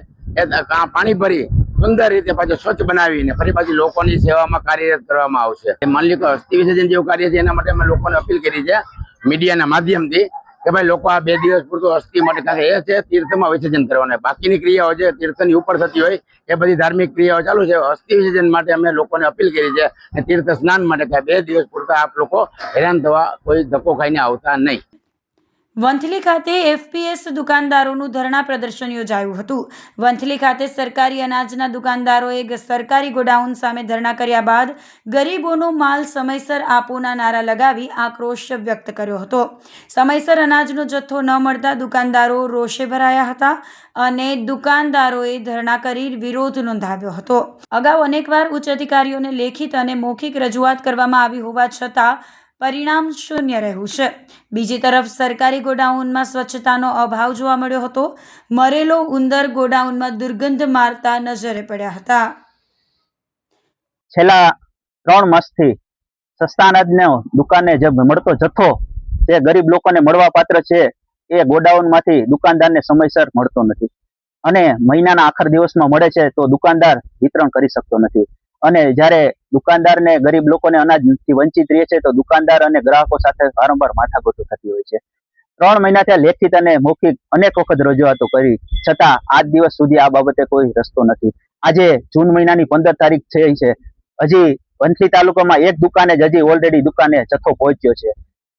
પાણી ભરી સુંદર રીતે પાછું સ્વચ્છ બનાવીને ફરી પાછી લોકોની સેવામાં કાર્યરત કરવામાં આવશે. માની લો કે અસ્થિ વિસર્જન જેવું કાર્ય છે, એના માટે અમે લોકોને અપીલ કરી છે મીડિયાના માધ્યમથી કે ભાઈ લોકો આ 2 દિવસ પૂરતું અસ્થિ માટે, કારણ કે એ છે તીર્થમાં વિસર્જન કરવાના. બાકીની ક્રિયાઓ જે તીર્થની ઉપર થતી હોય એ બધી ધાર્મિક ક્રિયાઓ ચાલુ છે. અસ્થિ વિસર્જન માટે અમે લોકોને અપીલ કરી છે અને તીર્થ સ્નાન માટે 2 દિવસ પૂરતા આપ લોકો હેરાન થવા, કોઈ ધક્કો ખાઈને આવતા નહીં. વંથલી ખાતે એફપીએસ દુકાનદારોનું ધરણા પ્રદર્શન યોજાયું હતું. વંથલી ખાતે સરકારી અનાજના દુકાનદારોએ સરકારી ગોડાઉન સામે ધરણા કર્યા બાદ ગરીબોનો માલ સમયસર આપોના નારા લગાવી આક્રોશ વ્યક્ત કર્યો હતો. સમયસર અનાજનો જથ્થો ન મળતા દુકાનદારો રોષે ભરાયા હતા અને દુકાનદારોએ ધરણા કરી વિરોધ નોંધાવ્યો હતો. અગાઉ અનેકવાર ઉચ્ચ અધિકારીઓને લેખિત અને મૌખિક રજૂઆત કરવામાં આવી હોવા છતાં પરિણામ શૂન્ય રહ્યું છે. બીજી તરફ સરકારી ગોડાઉનમાં સ્વચ્છતાનો અભાવ જોવા મળ્યો હતો. મરેલો ઉંદર ગોડાઉનમાં દુર્ગંધ મારતા નજરે પડ્યા હતા. છેલ્લા 3 માસથી સસ્તા અનાજનો દુકાને જે મળતો જથ્થો તે ગરીબ લોકોને મળવા પાત્ર છે એ ગોડાઉનમાંથી દુકાનદારને સમયસર મળતો નથી અને મહિનાના આખર દિવસમાં મળે છે તો દુકાનદાર વિતરણ કરી શકતો નથી. અને જ્યારે દુકાનદારને ગરીબ લોકોને અનાજથી વંચિત રહે છે તો દુકાનદાર અને ગ્રાહકો સાથે વારંવાર માથાકૂટ થતી હોય છે. 3 મહિનાથી લેખિત અને મૌખિક અનેક વખત રજૂઆતો કરી છતાં આજ દિવસ સુધી આ બાબતે કોઈ રસ્તો નથી. આજે જૂન મહિનાની 15 તારીખ થઈ છે, હજી વંથલી તાલુકામાં એક દુકાને જ હજી ઓલરેડી દુકાને જથ્થો પહોંચ્યો છે.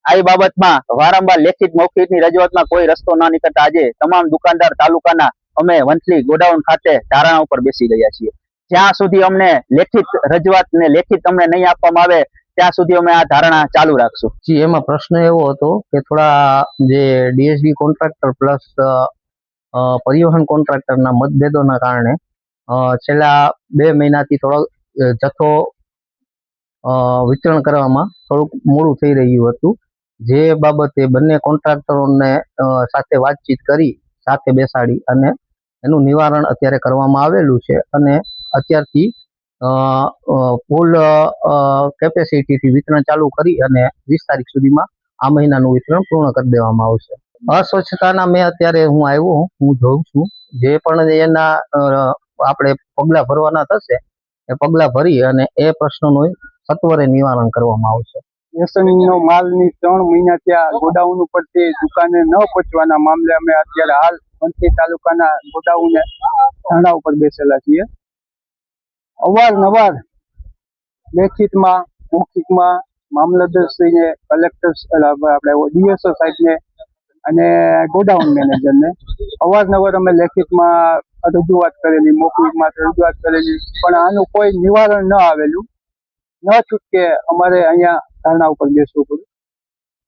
આ બાબતમાં વારંવાર લેખિત મૌખિકની રજૂઆતમાં કોઈ રસ્તો ન નીકળતા આજે તમામ દુકાનદાર તાલુકાના અમે વંથલી ગોડાઉન ખાતે ધારણા ઉપર બેસી ગયા છીએ. જ્યાં સુધી અમને લેખિત રજૂઆત ને લેખિત અમને નહીં આપવામાં આવે ત્યાં સુધી અમે આ ધારણા ચાલુ રાખશું. જી, એમાં પ્રશ્ન એવો હતો કે થોડા જે ડીએસડી કોન્ટ્રાક્ટર પ્લસ પરિવહન કોન્ટ્રાક્ટરના મતભેદોના કારણે છેલ્લા 2 મહિનાથી થોડો જથ્થો વિતરણ કરવામાં થોડુંક મોડું થઈ રહ્યું હતું. જે બાબતે બંને કોન્ટ્રાક્ટરોને સાથે વાતચીત કરી સાથે બેસાડી અને એનું નિવારણ અત્યારે કરવામાં આવેલું છે અને અત્યારથી ફૂલ કેપેસિટીથી વિતરણ ચાલુ કરી અને 20 તારીખ સુધીમાં આ મહિનાનું વિતરણ પૂર્ણ કરી દેવામાં આવશે. અસ્વચ્છતાના મેં અત્યારે હું આવ્યો હું જોઉં છું જે પણ એના આપણે પગલાં ભરવાના થશે એ પગલાં ભરી અને એ પ્રશ્નોનું સત્વરે નિવારણ કરવામાં આવશે. રેશનિંગનો માલની 3 મહિના ત્યાં ગોડાઉન ઉપરથી દુકાને ન પહોંચવાના મામલે અમે અત્યારે હાલ વંથલી તાલુકાના ગોડાઉને ધરણા ઉપર બેસેલા છીએ. અવારનવાર લેખિતમાં મૌખિકમાં મામલતદારશ્રીને, કલેક્ટર આપણે ડીએસઓ સાહેબને અને ગોડાઉન મેનેજરને અવારનવાર અમે લેખિતમાં રજૂઆત કરેલી, મૌખિકમાં રજૂઆત કરેલી, પણ આનું કોઈ નિવારણ ન આવેલું. ન છૂટકે અમારે અહીંયા ધરણા ઉપર બેસવું પડ્યું.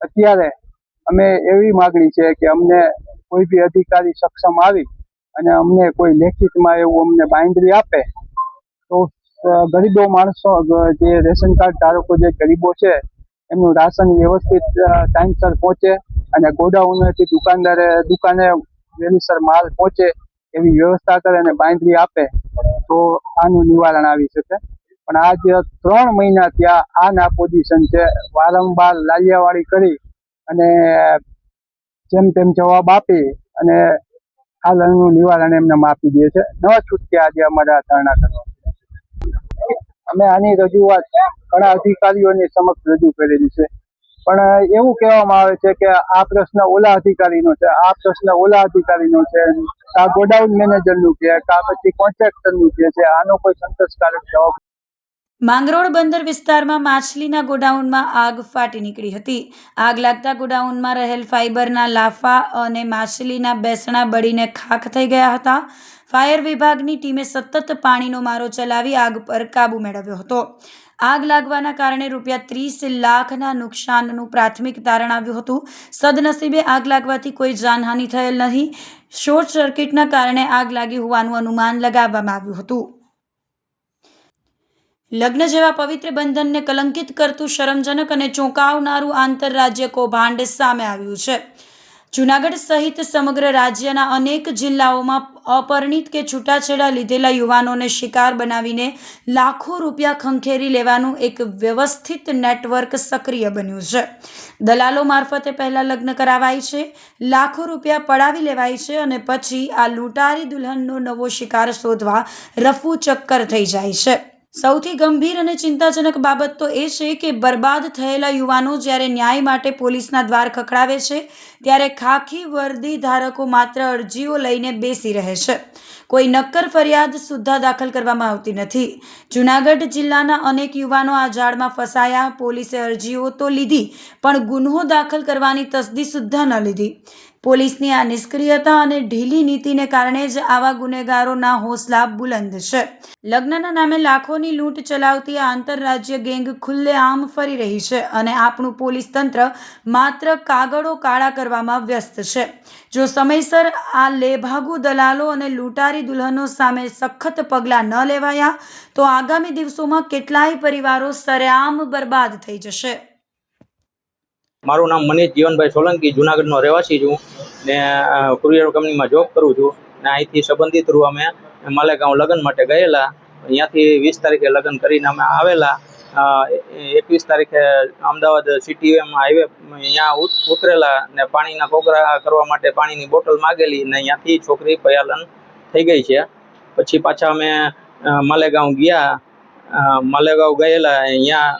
અત્યારે અમે એવી માગણી છે કે અમને કોઈ બી અધિકારી સક્ષમ આવી અને અમને કોઈ લેખિતમાં એવું અમને બાંયધરી આપે તો ગરીબો માણસો જે રેશન કાર્ડ ધારકો જે ગરીબો છે એમનું રાશન વ્યવસ્થિત ટાઈમસર પહોંચે અને ગોડાઉનેથી દુકાને વહેલીસર માલ પહોંચે એવી વ્યવસ્થા કરે અને બાંયધરી આપે તો આનું નિવારણ આવી શકે. પણ આજ 3 મહિના ત્યાં આ ના પોઝિશન છે. વારંવાર લાલિયાવાડી કરી અને જેમ તેમ જવાબ આપી અને હાલનું નિવારણ એમને આપી દે છે. ન છૂટકે આજે અમારે આ ધરણા કરવા. અમે આની રજૂઆત ઘણા અધિકારીઓની સમક્ષ રજૂ કરેલી છે પણ એવું કહેવામાં આવે છે કે આ પ્રશ્ન ઓલા અધિકારીનો છે, આ પ્રશ્ન ઓલા અધિકારીનો છે, આ ગોડાઉન મેનેજરનું કે પછી કોન્ટ્રાક્ટરનું છે. આનો કોઈ સંતોષકારક જવાબ. માંગરોળ બંદર વિસ્તારમાં માછલીના ગોડાઉનમાં આગ ફાટી નીકળી હતી. આગ લાગતા ગોડાઉનમાં રહેલ ફાઇબરના લાફા અને માછલીના બેસણા બળીને ખાખ થઈ ગયા હતા. ફાયર વિભાગની ટીમે સતત પાણીનો મારો ચલાવી આગ પર કાબુ મેળવ્યો હતો. આગ લાગવાના કારણે ₹30 લાખના નુકસાનનું પ્રાથમિક તારણ આવ્યું હતું. સદનસીબે આગ લાગવાથી કોઈ જાનહાનિ થયેલ નહીં. શોર્ટ સર્કિટના કારણે આગ લાગી હોવાનું અનુમાન લગાવવામાં આવ્યું હતું. લગ્ન જેવા પવિત્ર બંધનને કલંકિત કરતું શરમજનક અને ચોંકાવનારું આંતરરાજ્ય કૌભાંડ સામે આવ્યું છે. જૂનાગઢ સહિત સમગ્ર રાજ્યના અનેક જિલ્લાઓમાં અપરિણીત કે છૂટાછેડા લીધેલા યુવાનોને શિકાર બનાવીને લાખો રૂપિયા ખંખેરી લેવાનું એક વ્યવસ્થિત નેટવર્ક સક્રિય બન્યું છે. દલાલો મારફતે પહેલા લગ્ન કરાવાય છે, લાખો રૂપિયા પડાવી લેવાય છે અને પછી આ લૂંટારી દુલ્હનનો નવો શિકાર શોધવા રફુ ચક્કર થઈ જાય છે. સૌથી ગંભીર અને ચિંતાજનક બાબત તો એ છે કે બરબાદ થયેલા યુવાનો જ્યારે ન્યાય માટે પોલીસના દ્વાર ખખડાવે છે ત્યારે ખાખી વર્દી ધારકો માત્ર અરજીઓ લઈને બેસી રહે છે. કોઈ નક્કર ફરિયાદ સુદ્ધા દાખલ કરવામાં આવતી નથી. જૂનાગઢ જિલ્લાના અનેક યુવાનો આ જાળમાં ફસાયા. પોલીસે અરજીઓ તો લીધી પણ ગુન્હો દાખલ કરવાની તસદી સુદ્ધા ન લીધી. પોલીસની આ નિષ્ક્રિયતા અને ઢીલી નીતિને કારણે જ આવા ગુનેગારોના હોસલા બુલંદ છે. લગ્નના નામે લાખોની લૂંટ ચલાવતી આ આંતરરાજ્ય ગેંગ ખુલ્લેઆમ ફરી રહી છે અને આપણું પોલીસ તંત્ર માત્ર કાગળો કાળા કરવામાં વ્યસ્ત છે. જો સમયસર આ લેભાગુ દલાલો અને લૂંટારી દુલ્હનો સામે સખત પગલાં ન લેવાયા તો આગામી દિવસોમાં કેટલાય પરિવારો સરેઆમ બરબાદ થઈ જશે. મારું નામ મનીષ જીવનભાઈ સોલંકી, જુનાગઢનો રહેવાસી છું ને કુરિયર કંપનીમાં જોબ કરું છું. ને અહીંથી સંબંધિત રૂ અમે માલેગાંવ લગ્ન માટે ગયેલા. અહીંયાથી 20 તારીખે લગ્ન કરીને અમે આવેલા. 21 તારીખે અમદાવાદ CTM હાઈવે અહીંયા ઉતરેલા ને પાણીના કોગરા કરવા માટે પાણીની બોટલ માગેલી ને અહીંયાથી છોકરી ભયાલન થઈ ગઈ છે. પછી પાછા અમે માલેગાંવ ગયા. માલેગાંવ ગયેલા, અહીંયા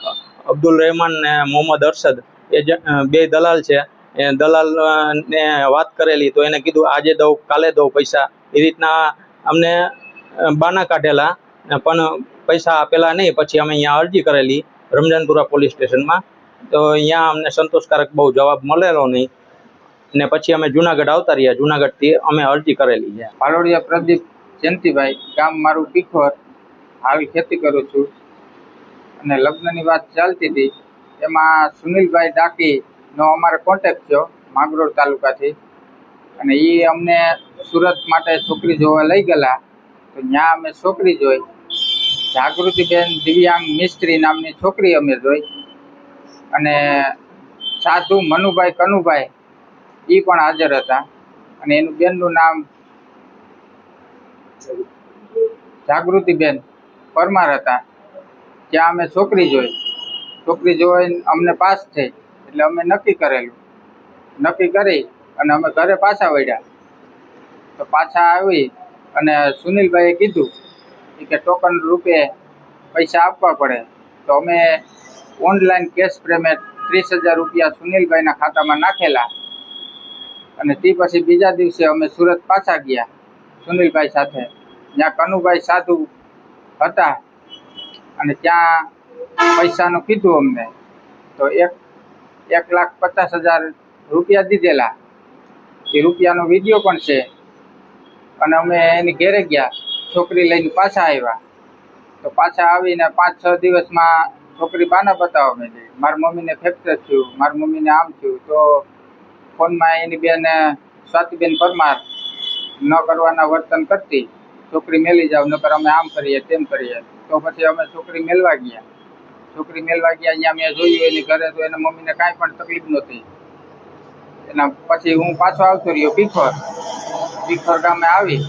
અબ્દુલ રહેમાન ને મોહમ્મદ અરશદ એ બે દલાલ છે. એ દલાલ ને વાત કરેલી તો એને કીધું આજે દઉં કાલે દઉં પૈસા, એ રીતના અમને બાના કાઢેલા પણ પૈસા આપેલા નહીં. પછી અમે અહીંયા અરજી કરેલી રમજાનપુરા પોલીસ સ્ટેશનમાં, તો અહીંયા અમને સંતોષકારક બહુ જવાબ મળેલો નહીં ને પછી અમે જુનાગઢ આવતા રહ્યા. જુનાગઢથી અમે અરજી કરેલી છે. પાલોડિયા પ્રદીપ જયંતિભાઈ, ગામ મારું પીખોર. હાલ ખેતી કરું છું અને લગ્નની વાત ચાલતી હતી એમાં સુનિલભાઈ ડાકીનો અમારે કોન્ટેક્ટ થયો માંગરોળ તાલુકાથી, અને એ અમને સુરત માટે છોકરી જોવા લઈ ગયેલા. તો ત્યાં અમે છોકરી જોઈ, જાગૃતિબેન દિવ્યાંગ મિસ્ત્રી નામની છોકરી અમે જોઈ, અને સાધુ મનુભાઈ કનુભાઈ એ પણ હાજર હતા, અને એનું બેનનું નામ જાગૃતિબેન પરમાર હતા. ત્યાં અમે છોકરી જોઈ અમને પાસ થઈ એટલે અમે નક્કી કરી અને અમે ઘરે પાછા વળ્યા. તો પાછા આવી અને સુનિલભાઈએ કીધું કે ટોકન રૂપે પૈસા આપવા પડે. તો અમે ઓનલાઈન કેશ પેમેન્ટ 30,000 રૂપિયા સુનિલભાઈના ખાતામાં નાખેલા, અને તે પછી બીજા દિવસે અમે સુરત પાછા ગયા સુનિલભાઈ સાથે. જ્યાં કનુભાઈ સાધુ હતા અને ત્યાં પૈસાનું કીધું અમને, તો 1,50,000 રૂપિયા દીધેલા. એ રૂપિયાનો વિડીયો પણ છે. અને અમે એની ઘેરે ગયા, છોકરી લઈને પાછા આવ્યા. તો પાછા આવીને 5-6 દિવસમાં છોકરી બાના બતાવવા માંડી. મારી મમ્મીને ફ્રેક્ચર થયું, મારી મમ્મીને આમ થયું. તો ફોનમાં એની બેન સ્વાતિબેન પરમાર ન કરવાના વર્તન કરતી, છોકરી મેલી જાવ નકર અમે આમ કરીએ તેમ કરીએ. તો પછી અમે છોકરી મેળવા ગયા. અહીંયા મેં જોયું એની ઘરે, તો એના મમ્મીને કાંઈ પણ તકલીફ નહોતી. એના પછી હું પાછો આવતો રહ્યો પીખર ગામે આવી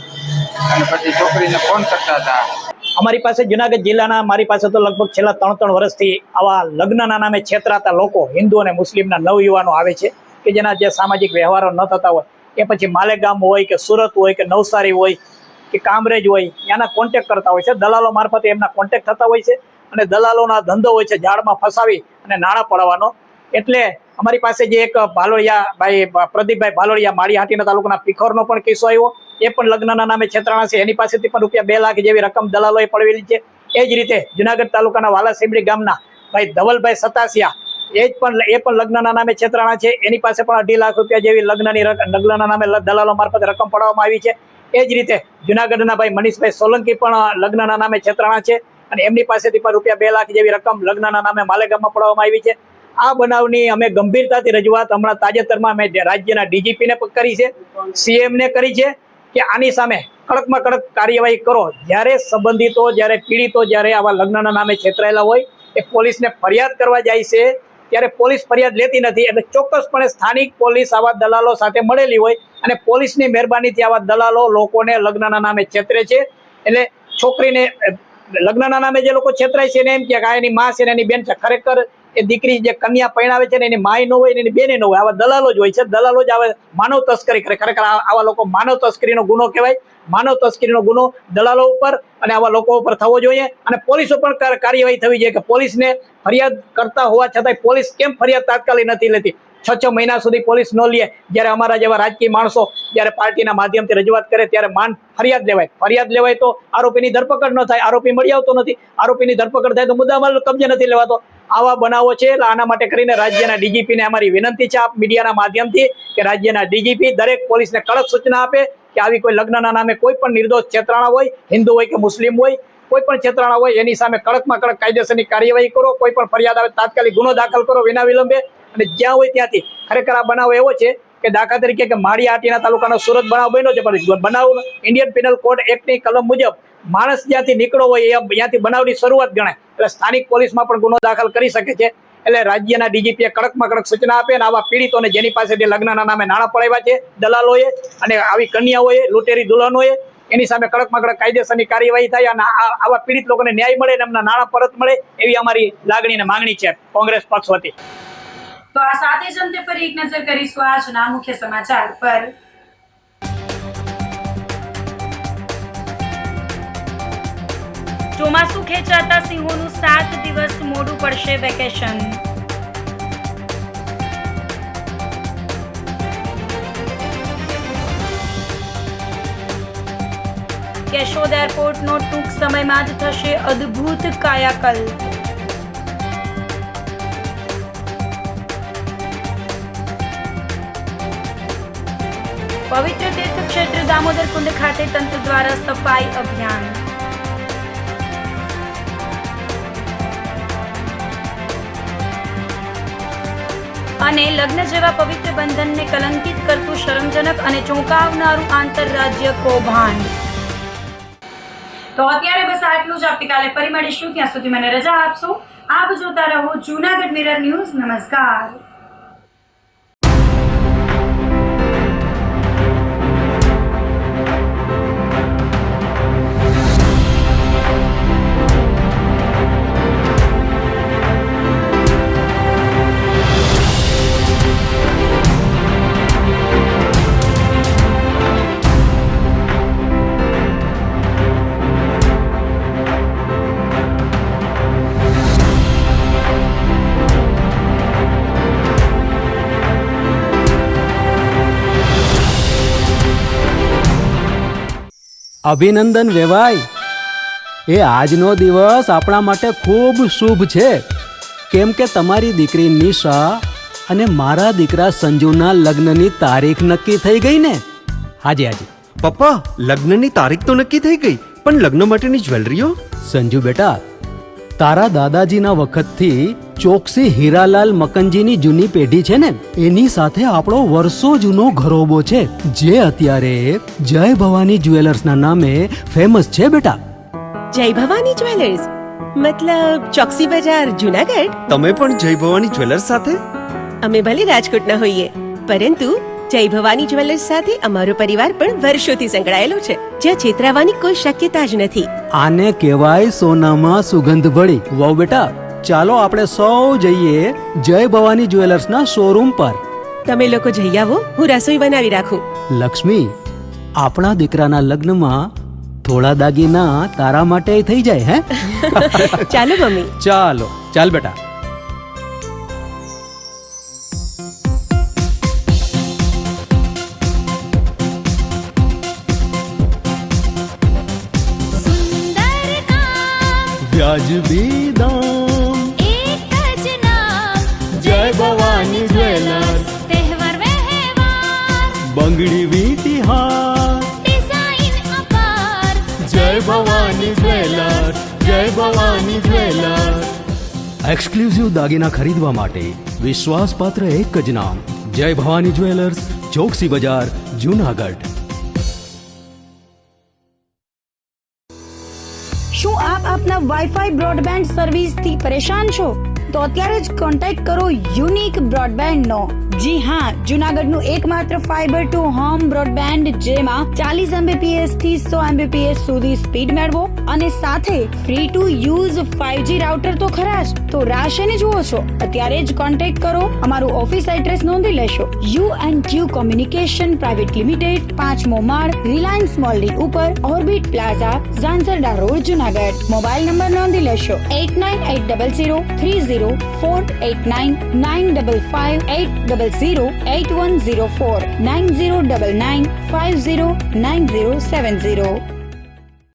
અને પછી છોકરીને ફોન કરતા હતા. અમારી પાસે જુનાગઢ જિલ્લાના મારી પાસે તો લગભગ છેલ્લા 3 વર્ષથી આવા લગ્નના નામે છેતરાતા લોકો, હિન્દુ અને મુસ્લિમના નવયુવાનો આવે છે કે જેના જે સામાજિક વ્યવહારો ન થતા હોય, એ પછી માલેગામ હોય કે સુરત હોય કે નવસારી હોય કે કામરેજ હોય, ત્યાંના કોન્ટેક્ટ કરતા હોય છે. દલાલો મારફતે એમના કોન્ટેક્ટ થતા હોય છે અને દલાલોના ધંધો હોય છે જાળમાં ફસાવી અને નાણાં પડવાનો. એટલે અમારી પાસે જે એક પ્રદીપભાઈ ભાલોડિયા માળીહાટીના તાલુકાના પીખોરનો પણ કિસ્સો આવ્યો, એ પણ લગ્નના નામે છેતરાણા છે. એની પાસેથી પણ રૂપિયા 2 લાખ જેવી રકમ દલાલોએ પડવેલી છે. એ જ રીતે જુનાગઢ તાલુકાના વાલાસીમડી ગામના ભાઈ ધવલભાઈ સતાસિયા, એ પણ લગ્નના નામે છેતરાણા છે. એની પાસે પણ 2.5 લાખ રૂપિયા જેવી લગ્નના નામે દલાલો મારફતે રકમ પડાવવામાં આવી છે. એ જ રીતે જુનાગઢના ભાઈ મનીષભાઈ સોલંકી પણ લગ્નના નામે છેતરાણા છે અને એમની પાસેથી પણ રૂપિયા 2 લાખ જેવી રકમ લગ્નના નામે માલેગામમાં પડાવવામાં આવી છે. આ બનાવની અમે ગંભીરતાથી રજૂઆત હમણાં તાજેતરમાં અમે રાજ્યના ડીજીપીને પણ કરી છે, CMને કરી છે કે આની સામે કડકમાં કડક કાર્યવાહી કરો. જ્યારે સંબંધિતો, જ્યારે પીડિતો, જ્યારે આવા લગ્નના નામે છેતરાયેલા હોય એ પોલીસને ફરિયાદ કરવા જાય છે ત્યારે પોલીસ ફરિયાદ લેતી નથી. એટલે ચોક્કસપણે સ્થાનિક પોલીસ આવા દલાલો સાથે મળેલી હોય અને પોલીસની મહેરબાનીથી આવા દલાલો લોકોને લગ્નના નામે છેતરે છે. એટલે છોકરીને લગ્નના નામે જે લોકો છેતરાય છે એને એમ કે આ એની માં છે ને એની બેન છે. ખરેખર એ દીકરી જે કન્યા પરણાવે છે ને એની માય ન હોય ને એની બેને ન હોય. આવા દલાલો જ હોય છે. દલાલો જ આવે માનવ તસ્કરી કરે. ખરેખર આવા લોકો માનવ તસ્કરીનો ગુનો કહેવાય માનવ તસ્કરીનો ગુનો દલાલો ઉપર અને આવા લોકો ઉપર થવો જોઈએ અને પોલીસો પણ કાર્યવાહી થવી જોઈએ કે પોલીસને ફરિયાદ કરતા હોવા છતાંય પોલીસ કેમ ફરિયાદ તાત્કાલિક નથી લેતી? 6 મહિના સુધી પોલીસ ન લે, જ્યારે અમારા જેવા રાજકીય માણસો જ્યારે પાર્ટીના માધ્યમથી રજૂઆત કરે ત્યારે ફરિયાદ લેવાય તો આરોપીની ધરપકડ ન થાય, આરોપી મળી આવતો નથી, આરોપીની ધરપકડ થાય તો મુદ્દામાલ કબજે નથી લેવાતો. આવા બનાવો છે. એટલે આના માટે કરીને રાજ્યના ડીજીપીને અમારી વિનંતી છે આપ મીડિયાના માધ્યમથી કે રાજ્યના ડીજીપી દરેક પોલીસને કડક સૂચના આપે કે આવી કોઈ લગ્નના નામે કોઈ પણ નિર્દોષ છેતરાણા હોય, હિન્દુ હોય કે મુસ્લિમ હોય, કોઈ પણ છેતરાણા હોય એની સામે કડકમાં કડક કાયદેસરની કાર્યવાહી કરો. કોઈ પણ ફરિયાદ આવે તાત્કાલિક ગુનો દાખલ કરો વિના વિલંબે. અને જ્યાં હોય ત્યાંથી ખરેખર આ બનાવ એવો છે કે દાખલા તરીકે કે માળિયા આટીના તાલુકાનો સુરત બનાવ બન્યો છે, પણ બનાવ ઇન્ડિયન પિનલ કોડ એક્ટની કલમ મુજબ માણસ જ્યાંથી નીકળો હોય ત્યાંથી બનાવની શરૂઆત ગણાય. એટલે સ્થાનિક પોલીસમાં પણ ગુનો દાખલ કરી શકે છે. એટલે રાજ્યના ડીજીપીએ કડકમાં કડક સૂચના આપે અને આવા પીડિતોને જેની પાસેથી લગ્નના નામે નાણાં પડાવ્યા છે દલાલોએ અને આવી કન્યાઓએ, લૂંટેરી દુલ્હનોએ, એની સામે કડકમાં કડક કાયદેસરની કાર્યવાહી થાય અને આવા પીડિત લોકોને ન્યાય મળે અને એમના નાણાં પરત મળે એવી અમારી લાગણી અને માંગણી છે કોંગ્રેસ પક્ષ વતી. તો આ સાથે જ અંતે ફરી એક નજર કરીશું આજના મુખ્ય સમાચાર પર. ચોમાસું ખેંચાતા સિંહોનું 7 દિવસ મોડું પડશે વેકેશન. કેશોદ એરપોર્ટનો ટૂંક સમયમાં જ થશે અદ્ભુત કાયાકલ્પ. પવિત્ર તીર્થ ક્ષેત્ર દામોદર કુંડ ખાતે તંત્ર દ્વારા સફાઈ અભિયાન. અને લગ્ન જેવા પવિત્ર બંધનને કલંકિત કરતું શરમજનક અને ચોંકાવનારું આંતરરાજ્ય કૌભાંડ. તો અત્યારે બસ આટલું જ. આવતીકાલે ફરી મળીશું. ત્યાં સુધી મને રજા આપશો. આપ જોતા રહો જૂનાગઢ મિરર ન્યૂઝ. નમસ્કાર. અભિનંદન વેવાઈ. એ આજનો દિવસ આપણા માટે ખૂબ શુભ છે, કેમ કે તમારી દીકરી નિશા અને મારા દીકરા સંજુના લગ્નની તારીખ નક્કી થઈ ગઈ ને. હાજી હાજી પપ્પા, લગ્નની તારીખ તો નક્કી થઈ ગઈ, પણ લગ્ન માટેની જ્વેલરીઓ? સંજુ બેટા, તારા દાદાજીના વખતથી ચોકસી હીરાલાલ મકનજીની જૂની પેઢી છે ને, એની સાથે આપણો વર્ષો જૂનો ઘરોબો છે, જે અત્યારે જય ભવાની જ્વેલર્સના નામે ફેમસ છે બેટા. જય ભવાની જ્વેલર્સ મતલબ ચોકસી બજાર જુનાગઢ? તમે પણ જય ભવાની જ્વેલર્સ સાથે? અમે ભલે રાજકોટના હોઈએ, પરંતુ જય ભવાની જ્વેલર્સ સાથે અમારો પરિવાર પણ વર્ષોથી સંકળાયેલો છે, જ્યાં છેતરાવાની કોઈ શક્યતા જ નથી. આને કહેવાય સોનામાં સુગંધ ભળી. વાવ બેટા, ચાલો આપણે સૌ જઈએ જય ભવાની જ્વેલર્સના શોરૂમ પર. તમે લોકો જઈ આવો, હું રસોઈ બનાવી રાખું. લક્ષ્મી, આપણા દીકરાના લગ્નમાં થોડા દાગીના તારા માટે થઈ જાય. હે ચાલો મમ્મી. ચાલો ચાલ બેટા. વ્યાજબી દામ, એક જ નામ, જય ભવાની જ્વેલર્સ. તહેવાર વ્યવહાર, બંગડી વીટી હાર, ડિઝાઇન અપાર, જય ભવાની જ્વેલર્સ, જય ભવાની જ્વેલર્સ. એક્સક્લુઝિવ દાગીના ખરીદવા માટે વિશ્વાસપાત્ર એક જ નામ, જય ભવાની જ્વેલર્સ, ચોકસી બજાર, જૂનાગઢ. શું આપ આપના વાઈફાઈ બ્રોડબેન્ડ સર્વિસથી પરેશાન છો? તો અત્યારે જ કોન્ટેક્ટ કરો યુનિક બ્રોડબેન્ડનો. જી હા, જૂનાગઢનું એકમાત્ર ફાઈબર ટુ હોમ બ્રોડબેન્ડ, જેમાં 40 Mbps થી 100 Mbps સુધી સ્પીડ મેળવો અને સાથે free to use 5G router તો ખરા જ. તો રાહ શેની જુઓ છો? અત્યારે જ કોન્ટેક્ટ કરો. અમારું ઓફિસ એડ્રેસ નોંધી લેશો. U&Q કોમ્યુનિકેશન પ્રાઇવેટ લિમિટેડ, 5મો માળ, રિલાયન્સ મોલની ઉપર, orbit plaza, Zanzarda road, Junagadh. Mobile number નોંધી લેશો 8980030489 955 800 8104 9099 509070.